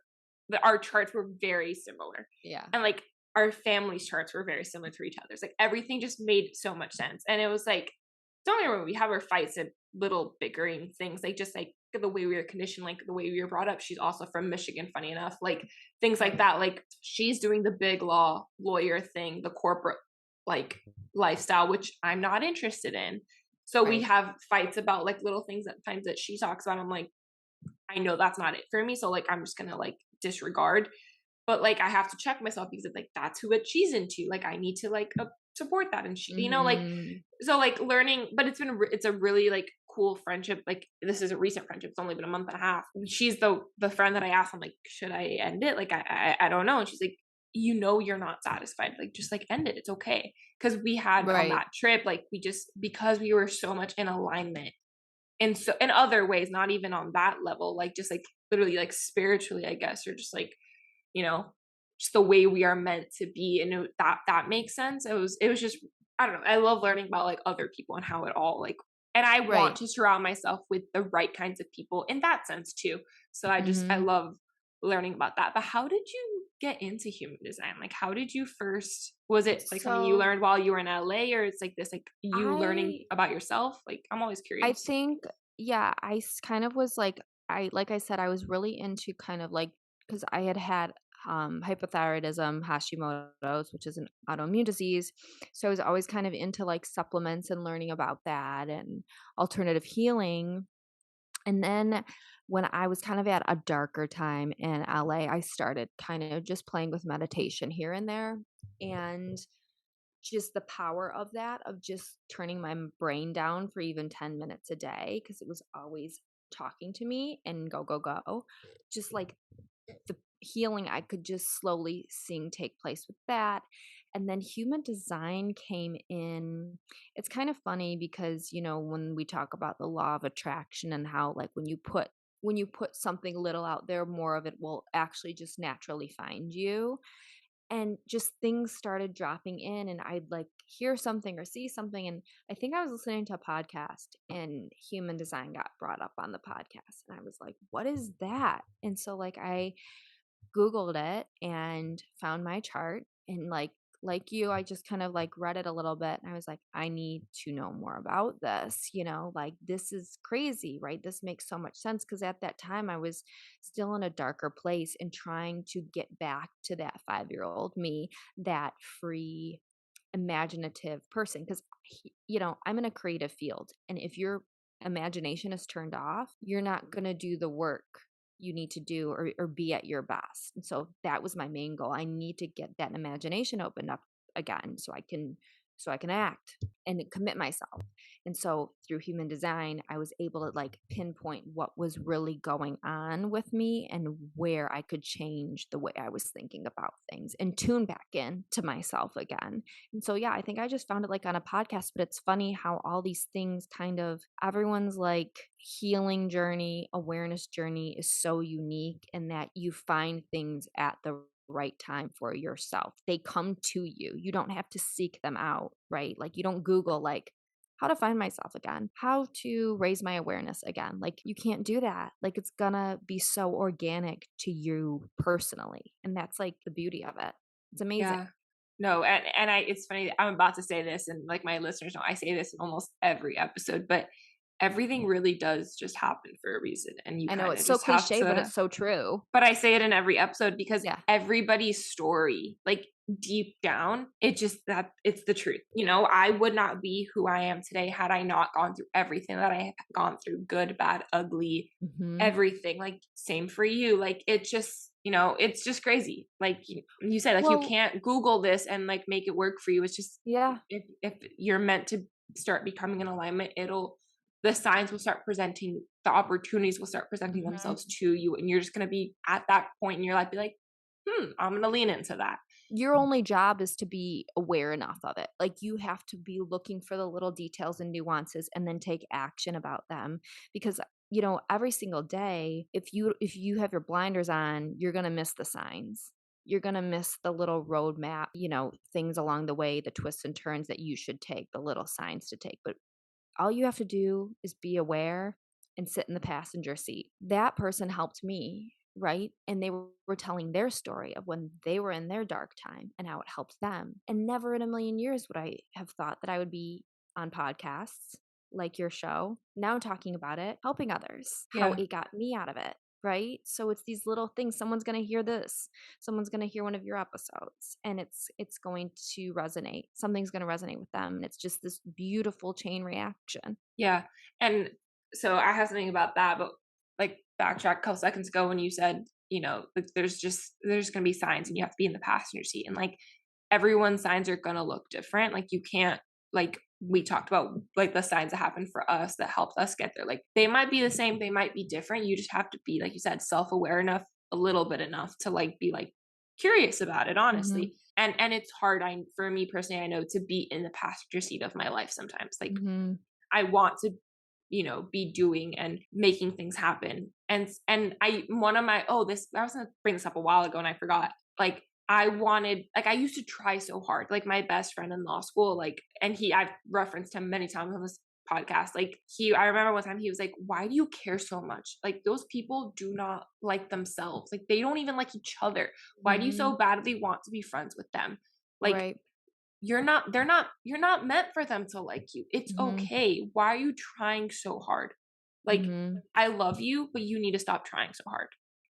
our charts were very similar.
Yeah.
And like our family's charts were very similar to each other's. Like everything just made so much sense. And it was like, don't get me wrong, we have our fights and little bickering things, like just like the way we were conditioned, like the way we were brought up. She's also from Michigan, funny enough, like things like that. Like she's doing the big law lawyer thing, the corporate like lifestyle, which I'm not interested in. So we have fights about like little things at times that she talks about. I'm like, I know that's not it for me. So like, I'm just going to like disregard, but like, I have to check myself because like, that's who she's into. Like, I need to like support that. And she, you know, like, so like learning, but it's a really like cool friendship. Like this is a recent friendship. It's only been a month and a half. She's the friend that I asked, I'm like, should I end it? Like, I don't know. And she's like, you know, you're not satisfied. Like, just like end it. It's okay. Cause we had on that trip, like we just, because we were so much in alignment and so in other ways, not even on that level, like just like literally like spiritually, I guess, or just like, you know, just the way we are meant to be. And that makes sense. It was just, I don't know. I love learning about like other people and how it all like, and I want to surround myself with the right kinds of people in that sense too. So I love learning about that. But how did you get into human design? Like, how did you first, was it like something you learned while you were in LA, or it's like this, like you learning about yourself? Like, I'm always curious.
I think, yeah, kind of was like, like I said, I was really into kind of like, because I had hypothyroidism, Hashimoto's, which is an autoimmune disease. So I was always kind of into like supplements and learning about that and alternative healing. And then when I was kind of at a darker time in LA, I started kind of just playing with meditation here and there. And just the power of that, of just turning my brain down for even 10 minutes a day, because it was always talking to me and go, go, go. Just like the healing I could just slowly seeing take place with that. And then human design came in. It's kind of funny because, you know, when we talk about the law of attraction and how like when you put something little out there, more of it will actually just naturally find you. And just things started dropping in, and I'd like hear something or see something. And I think I was listening to a podcast and human design got brought up on the podcast. And I was like, what is that? And so like I Googled it and found my chart, and like you, I just kind of like read it a little bit and I was like, I need to know more about this, you know, like this is crazy, right? This makes so much sense, because at that time I was still in a darker place and trying to get back to that 5-year-old me, that free, imaginative person. Because, you know, I'm in a creative field, and if your imagination is turned off, you're not going to do the work you need to do, or be at your best. And so that was my main goal. I need to get that imagination opened up again so I can act and commit myself. And so through human design, I was able to like pinpoint what was really going on with me and where I could change the way I was thinking about things and tune back in to myself again. And so, yeah, I think I just found it like on a podcast, but it's funny how all these things kind of, everyone's like healing journey, awareness journey is so unique in that you find things at the right time for yourself. They come to you. You don't have to seek them out, right? Like you don't Google like how to find myself again, how to raise my awareness again. Like you can't do that. Like it's gonna be so organic to you personally. And that's like the beauty of it. It's amazing.
Yeah. No, and it's funny, I'm about to say this, and like my listeners know I say this in almost every episode, but everything really does just happen for a reason, and you
I know
kind
it's
of
so
just have
cliche, but
to.
it's so true.
But I say it in every episode because
Yeah.
everybody's story, like deep down, it's the truth. You know, I would not be who I am today had I not gone through everything that I have gone through, good, bad, ugly, everything. Like same for you. Like it just, you know, it's just crazy. Like you said, like you can't Google this and like make it work for you. It's just, if you're meant to start becoming in alignment, the signs will start presenting, the opportunities will start presenting themselves to you. And you're just going to be at that point in your life, be like, I'm going to lean into that.
your only job is to be aware enough of it. Like, you have to be looking for the little details and nuances and then take action about them, because every single day, if you have your blinders on, you're going to miss the signs. You're going to miss the little roadmap, things along the way, the twists and turns that you should take, the little signs to take. But all you have to do is be aware and sit in the passenger seat. That person helped me, right? And they were telling their story of when they were in their dark time and how it helped them. And never in a million years would I have thought that I would be on podcasts like your show, now talking about it, helping others, how
Yeah.
it got me out of it. Right. So it's these little things. Someone's going to hear this. Someone's going to hear one of your episodes, and it's going to resonate. Something's going to resonate with them. And it's just this beautiful chain reaction.
Yeah. And so I have something about that, but like backtrack a couple seconds ago when you said, like there's going to be signs and you have to be in the passenger seat, and like everyone's signs are going to look different. Like you can't, like we talked about, like the signs that happened for us that helped us get there. Like they might be the same, they might be different. You just have to be, like you said, self-aware enough, a little bit enough to like be like curious about it, honestly. And it's hard, for me personally, I know, to be in the passenger seat of my life sometimes. Like I want to, be doing and making things happen. And I was gonna bring this up a while ago and I forgot. Like I used to try so hard. Like my best friend in law school, like, and I've referenced him many times on this podcast. Like I remember one time he was like, "Why do you care so much? Like those people do not like themselves. Like they don't even like each other. Why do you so badly want to be friends with them? Like
Right.
you're not meant for them to like you. It's okay. Why are you trying so hard? Like I love you, but you need to stop trying so hard."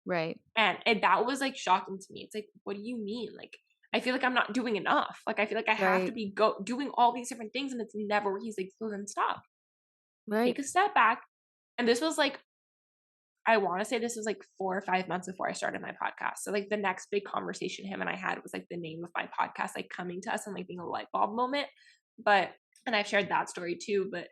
Right.
And that was like shocking to me. It's like, what do you mean? Like I feel like I'm not doing enough. Like I feel like I have to be doing all these different things, and it's never. He's like, "So then stop.
Right.
Take a step back." And this was like, I want to say this was like 4 or 5 months before I started my podcast. So like the next big conversation him and I had was like the name of my podcast, like coming to us and like being a light bulb moment. And I've shared that story too, but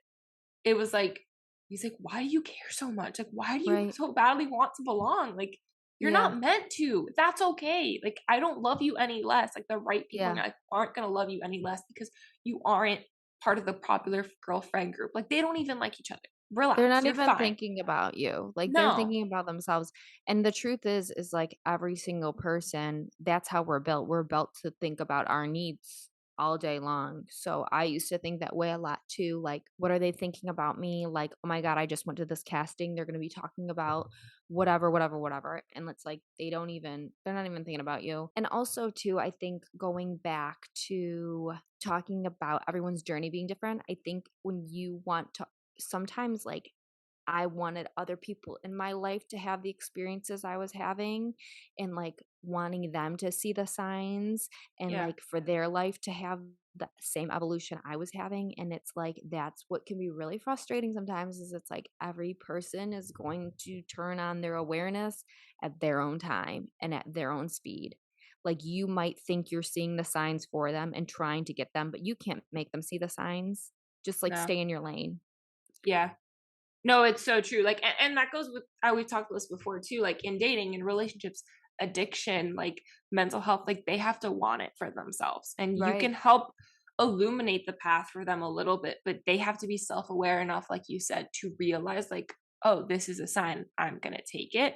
it was like, he's like, "Why do you care so much? Like, why do you so badly want to belong? Like, you're not meant to. That's okay. Like, I don't love you any less. Like, the right people aren't going to love you any less because you aren't part of the popular girlfriend group. Like, they don't even like each other. Relax.
They're not
You're
even
fine."
thinking about you. Like, they're
No.
thinking about themselves. And the truth is like every single person, that's how we're built. We're built to think about our needs all day long. So I used to think that way a lot too. Like, what are they thinking about me? Like, oh my God, I just went to this casting. They're going to be talking about whatever, whatever, whatever. And it's like, they're not even thinking about you. And also too, I think going back to talking about everyone's journey being different, I think when you want to, sometimes like I wanted other people in my life to have the experiences I was having, and like wanting them to see the signs and like for their life to have the same evolution I was having. And it's like, that's what can be really frustrating sometimes, is it's like every person is going to turn on their awareness at their own time and at their own speed. Like you might think you're seeing the signs for them and trying to get them, but you can't make them see the signs. Just like stay in your lane.
Yeah. No, it's so true. Like, and that goes with, we've talked about this before too, like in dating and relationships, addiction, like mental health, like they have to want it for themselves, and you can help illuminate the path for them a little bit, but they have to be self-aware enough, like you said, to realize like, oh, this is a sign, I'm going to take it.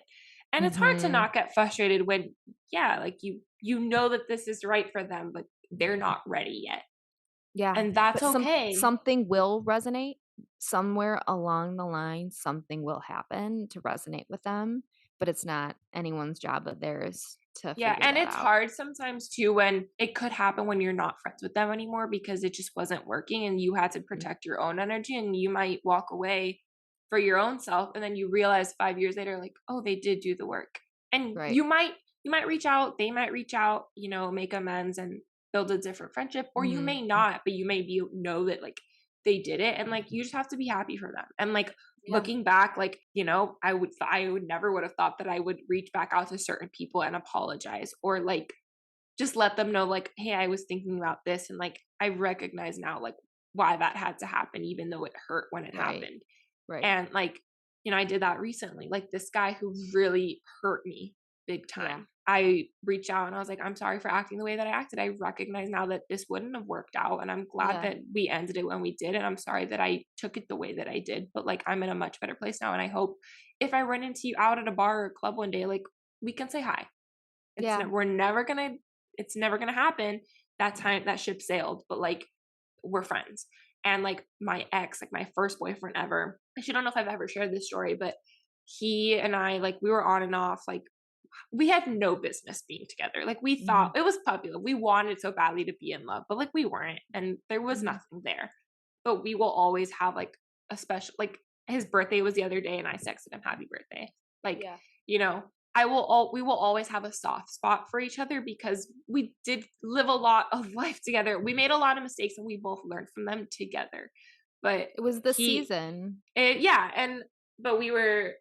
And it's hard to not get frustrated when, like you know that this is right for them, but they're not ready yet.
Yeah.
And that's okay.
Something will resonate somewhere along the line. Something will happen to resonate with them, but it's not anyone's job but theirs to figure that out.
And it's hard sometimes too when it could happen when you're not friends with them anymore because it just wasn't working and you had to protect your own energy, and you might walk away for your own self, and then you realize 5 years later, like, oh, they did do the work. And you might reach out, they might reach out, make amends and build a different friendship, or you may not, but you may know that like they did it, and like you just have to be happy for them. And like looking back, like I would never would have thought that I would reach back out to certain people and apologize, or like just let them know like, hey, I was thinking about this, and like I recognize now like why that had to happen, even though it hurt when it happened. And like I did that recently, like this guy who really hurt me big time. I reached out and I was like, I'm sorry for acting the way that I acted. I recognize now that this wouldn't have worked out. And I'm glad that we ended it when we did. And I'm sorry that I took it the way that I did. But like, I'm in a much better place now. And I hope if I run into you out at a bar or a club one day, like we can say hi. It's never gonna happen. That time that ship sailed, but like we're friends. And like my ex, like my first boyfriend ever, I actually don't know if I've ever shared this story, but he and I, like, we were on and off, like we had no business being together. Like we thought it was puppy love. We wanted so badly to be in love, but like we weren't, and there was nothing there. But we will always have like a special, like his birthday was the other day and I texted him happy birthday. Like, you know, we will always have a soft spot for each other because we did live a lot of life together. We made a lot of mistakes and we both learned from them together. But
it was the season.
But we were,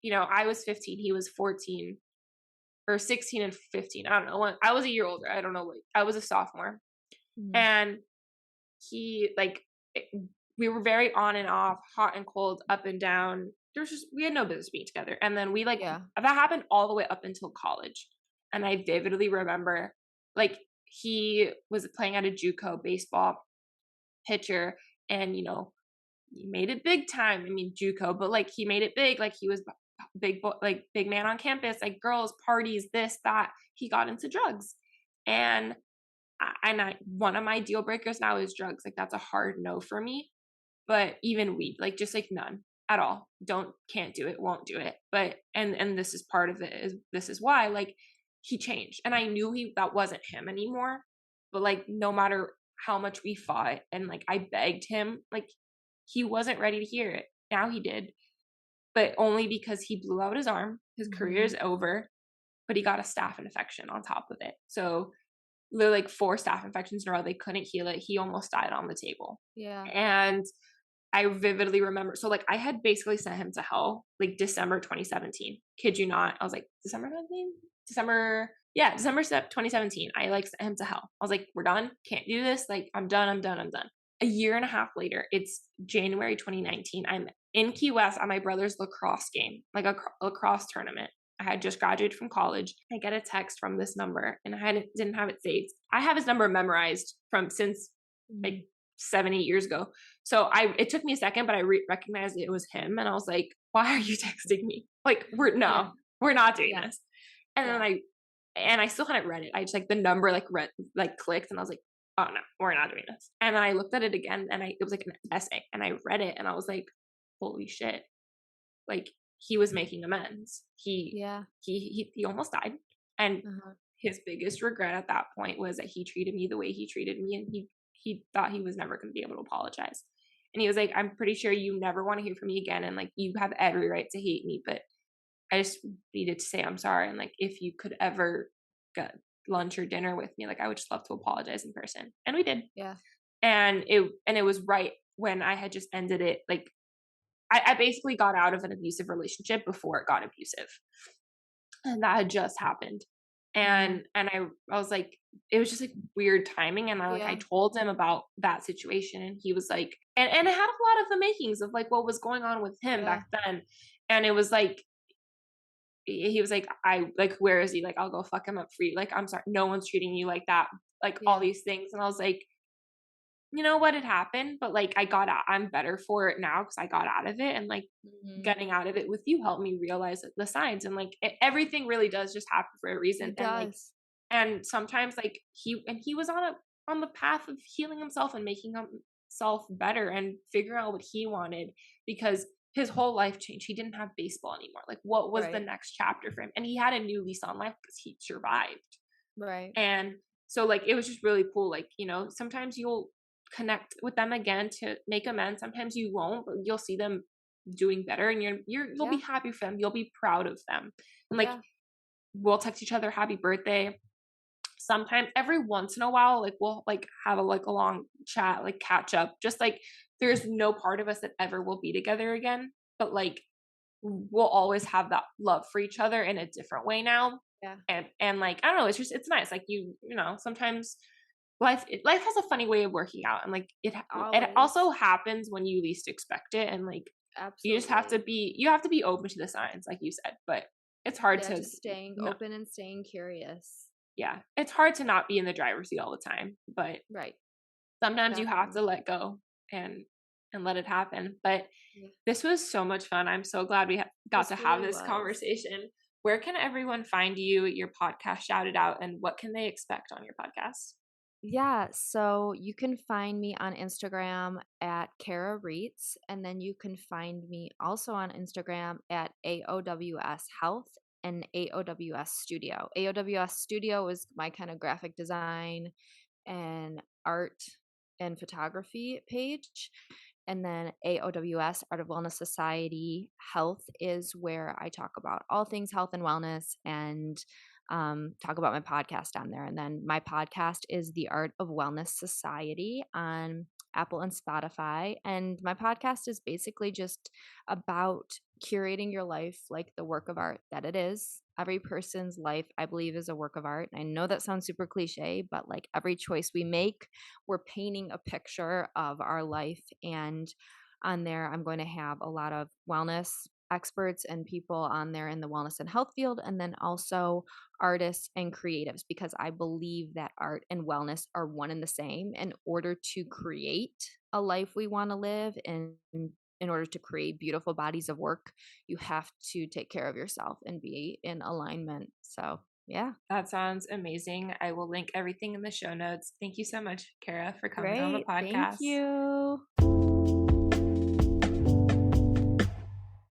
you know, I was 15, he was 14 or 16 and 15. I don't know. I was a year older. I don't know. Like I was a sophomore. And he like, we were very on and off, hot and cold, up and down. We had no business being together. And then we like, that happened all the way up until college. And I vividly remember like he was playing at a JUCO baseball pitcher and, you know, he made it big time. I mean, JUCO, but like he made it big. Like he was big man on campus, like girls, parties, this, that. He got into drugs. And one of my deal breakers now is drugs. Like that's a hard no for me. But even weed, like just like none at all. Can't do it, won't do it. But and this is part of it. This is why like he changed, and I knew that wasn't him anymore. But like no matter how much we fought, and like I begged him, like he wasn't ready to hear it. Now he did, but only because he blew out his arm. His career is over, but he got a staph infection on top of it. So literally like 4 staph infections in a row. They couldn't heal it. He almost died on the table. And I vividly remember, so like I had basically sent him to hell like December 2017. Kid you not. I was like, December 2017. I like sent him to hell. I was like, we're done. Can't do this. Like, I'm done. A year and a half later, it's January 2019. I'm in Key West at my brother's lacrosse game, like a lacrosse tournament. I had just graduated from college. I get a text from this number and I didn't have it saved. I have his number memorized since like 7-8 years ago. So it took me a second, but I recognized it was him. And I was like, why are you texting me? Like, we're not doing this. And then I still hadn't read it. I just like the number clicked and I was like, oh no, we're not doing this. And then I looked at it again and it was like an essay and I read it and I was like, holy shit. Like he was making amends. He almost died. And his biggest regret at that point was that he treated me the way he treated me. And he thought he was never going to be able to apologize. And he was like, I'm pretty sure you never want to hear from me again. And like, you have every right to hate me, but I just needed to say, I'm sorry. And like, if you could ever get lunch or dinner with me, like I would just love to apologize in person. And we did. And it was right when I had just ended it. Like I basically got out of an abusive relationship before it got abusive. And that had just happened. And I was like, it was just like weird timing. And I told him about that situation and he was like, and it had a lot of the makings of like what was going on with him back then. And it was like, he was like, where is he? Like, I'll go fuck him up for you. Like, I'm sorry, no one's treating you like that. Like all these things. And I was like, you know what had happened, but like I got out, I'm better for it now because I got out of it, and like getting out of it with you helped me realize the signs, and like everything really does just happen for a reason.
It does.
And sometimes like he was on the path of healing himself and making himself better and figuring out what he wanted, because his whole life changed. He didn't have baseball anymore. Like what was the next chapter for him? And he had a new lease on life because he survived.
Right.
And so like it was just really cool. Like, you know, sometimes you'll connect with them again to make amends. Sometimes you won't, but you'll see them doing better and you'll be happy for them. You'll be proud of them. And like we'll text each other happy birthday. Sometimes every once in a while, like we'll like have a long chat, like catch up. Just like there's no part of us that ever will be together again, but like we'll always have that love for each other in a different way now. And like I don't know, it's nice. Like you know, sometimes life has a funny way of working out, and like it also happens when you least expect it, and like you just have to be open to the signs, like you said. But it's hard
Yeah,
to
just staying
no,
open and staying curious.
yeah, it's hard to not be in the driver's seat all the time, but
Right.
sometimes you have to
Definitely.
let go and let it happen. But
Yeah.
this was so much fun. I'm so glad we got to
This
have
really
this
was.
conversation. Where can everyone find you, your podcast, shout it out, and what can they expect on your podcast?
Yeah, so you can find me on Instagram at Cara Ruetz, and then you can find me also on Instagram at AOWS Health and AOWS Studio. AOWS Studio is my kind of graphic design and art and photography page. And then AOWS, Art of Wellness Society Health, is where I talk about all things health and wellness and talk about my podcast on there. And then my podcast is the Art of Wellness Society on Apple and Spotify. And my podcast is basically just about curating your life like the work of art that it is. Every person's life, I believe, is a work of art. I know that sounds super cliche, but like every choice we make, we're painting a picture of our life. And on there, I'm going to have a lot of wellness experts and people on there in the wellness and health field, and then also artists and creatives, because I believe that art and wellness are one and the same. In order to create a life we want to live and in order to create beautiful bodies of work, you have to take care of yourself and be in alignment. So, yeah.
That sounds amazing. I will link everything in the show notes. Thank you so much, Cara, for coming on the
Great. Thank
podcast.
you.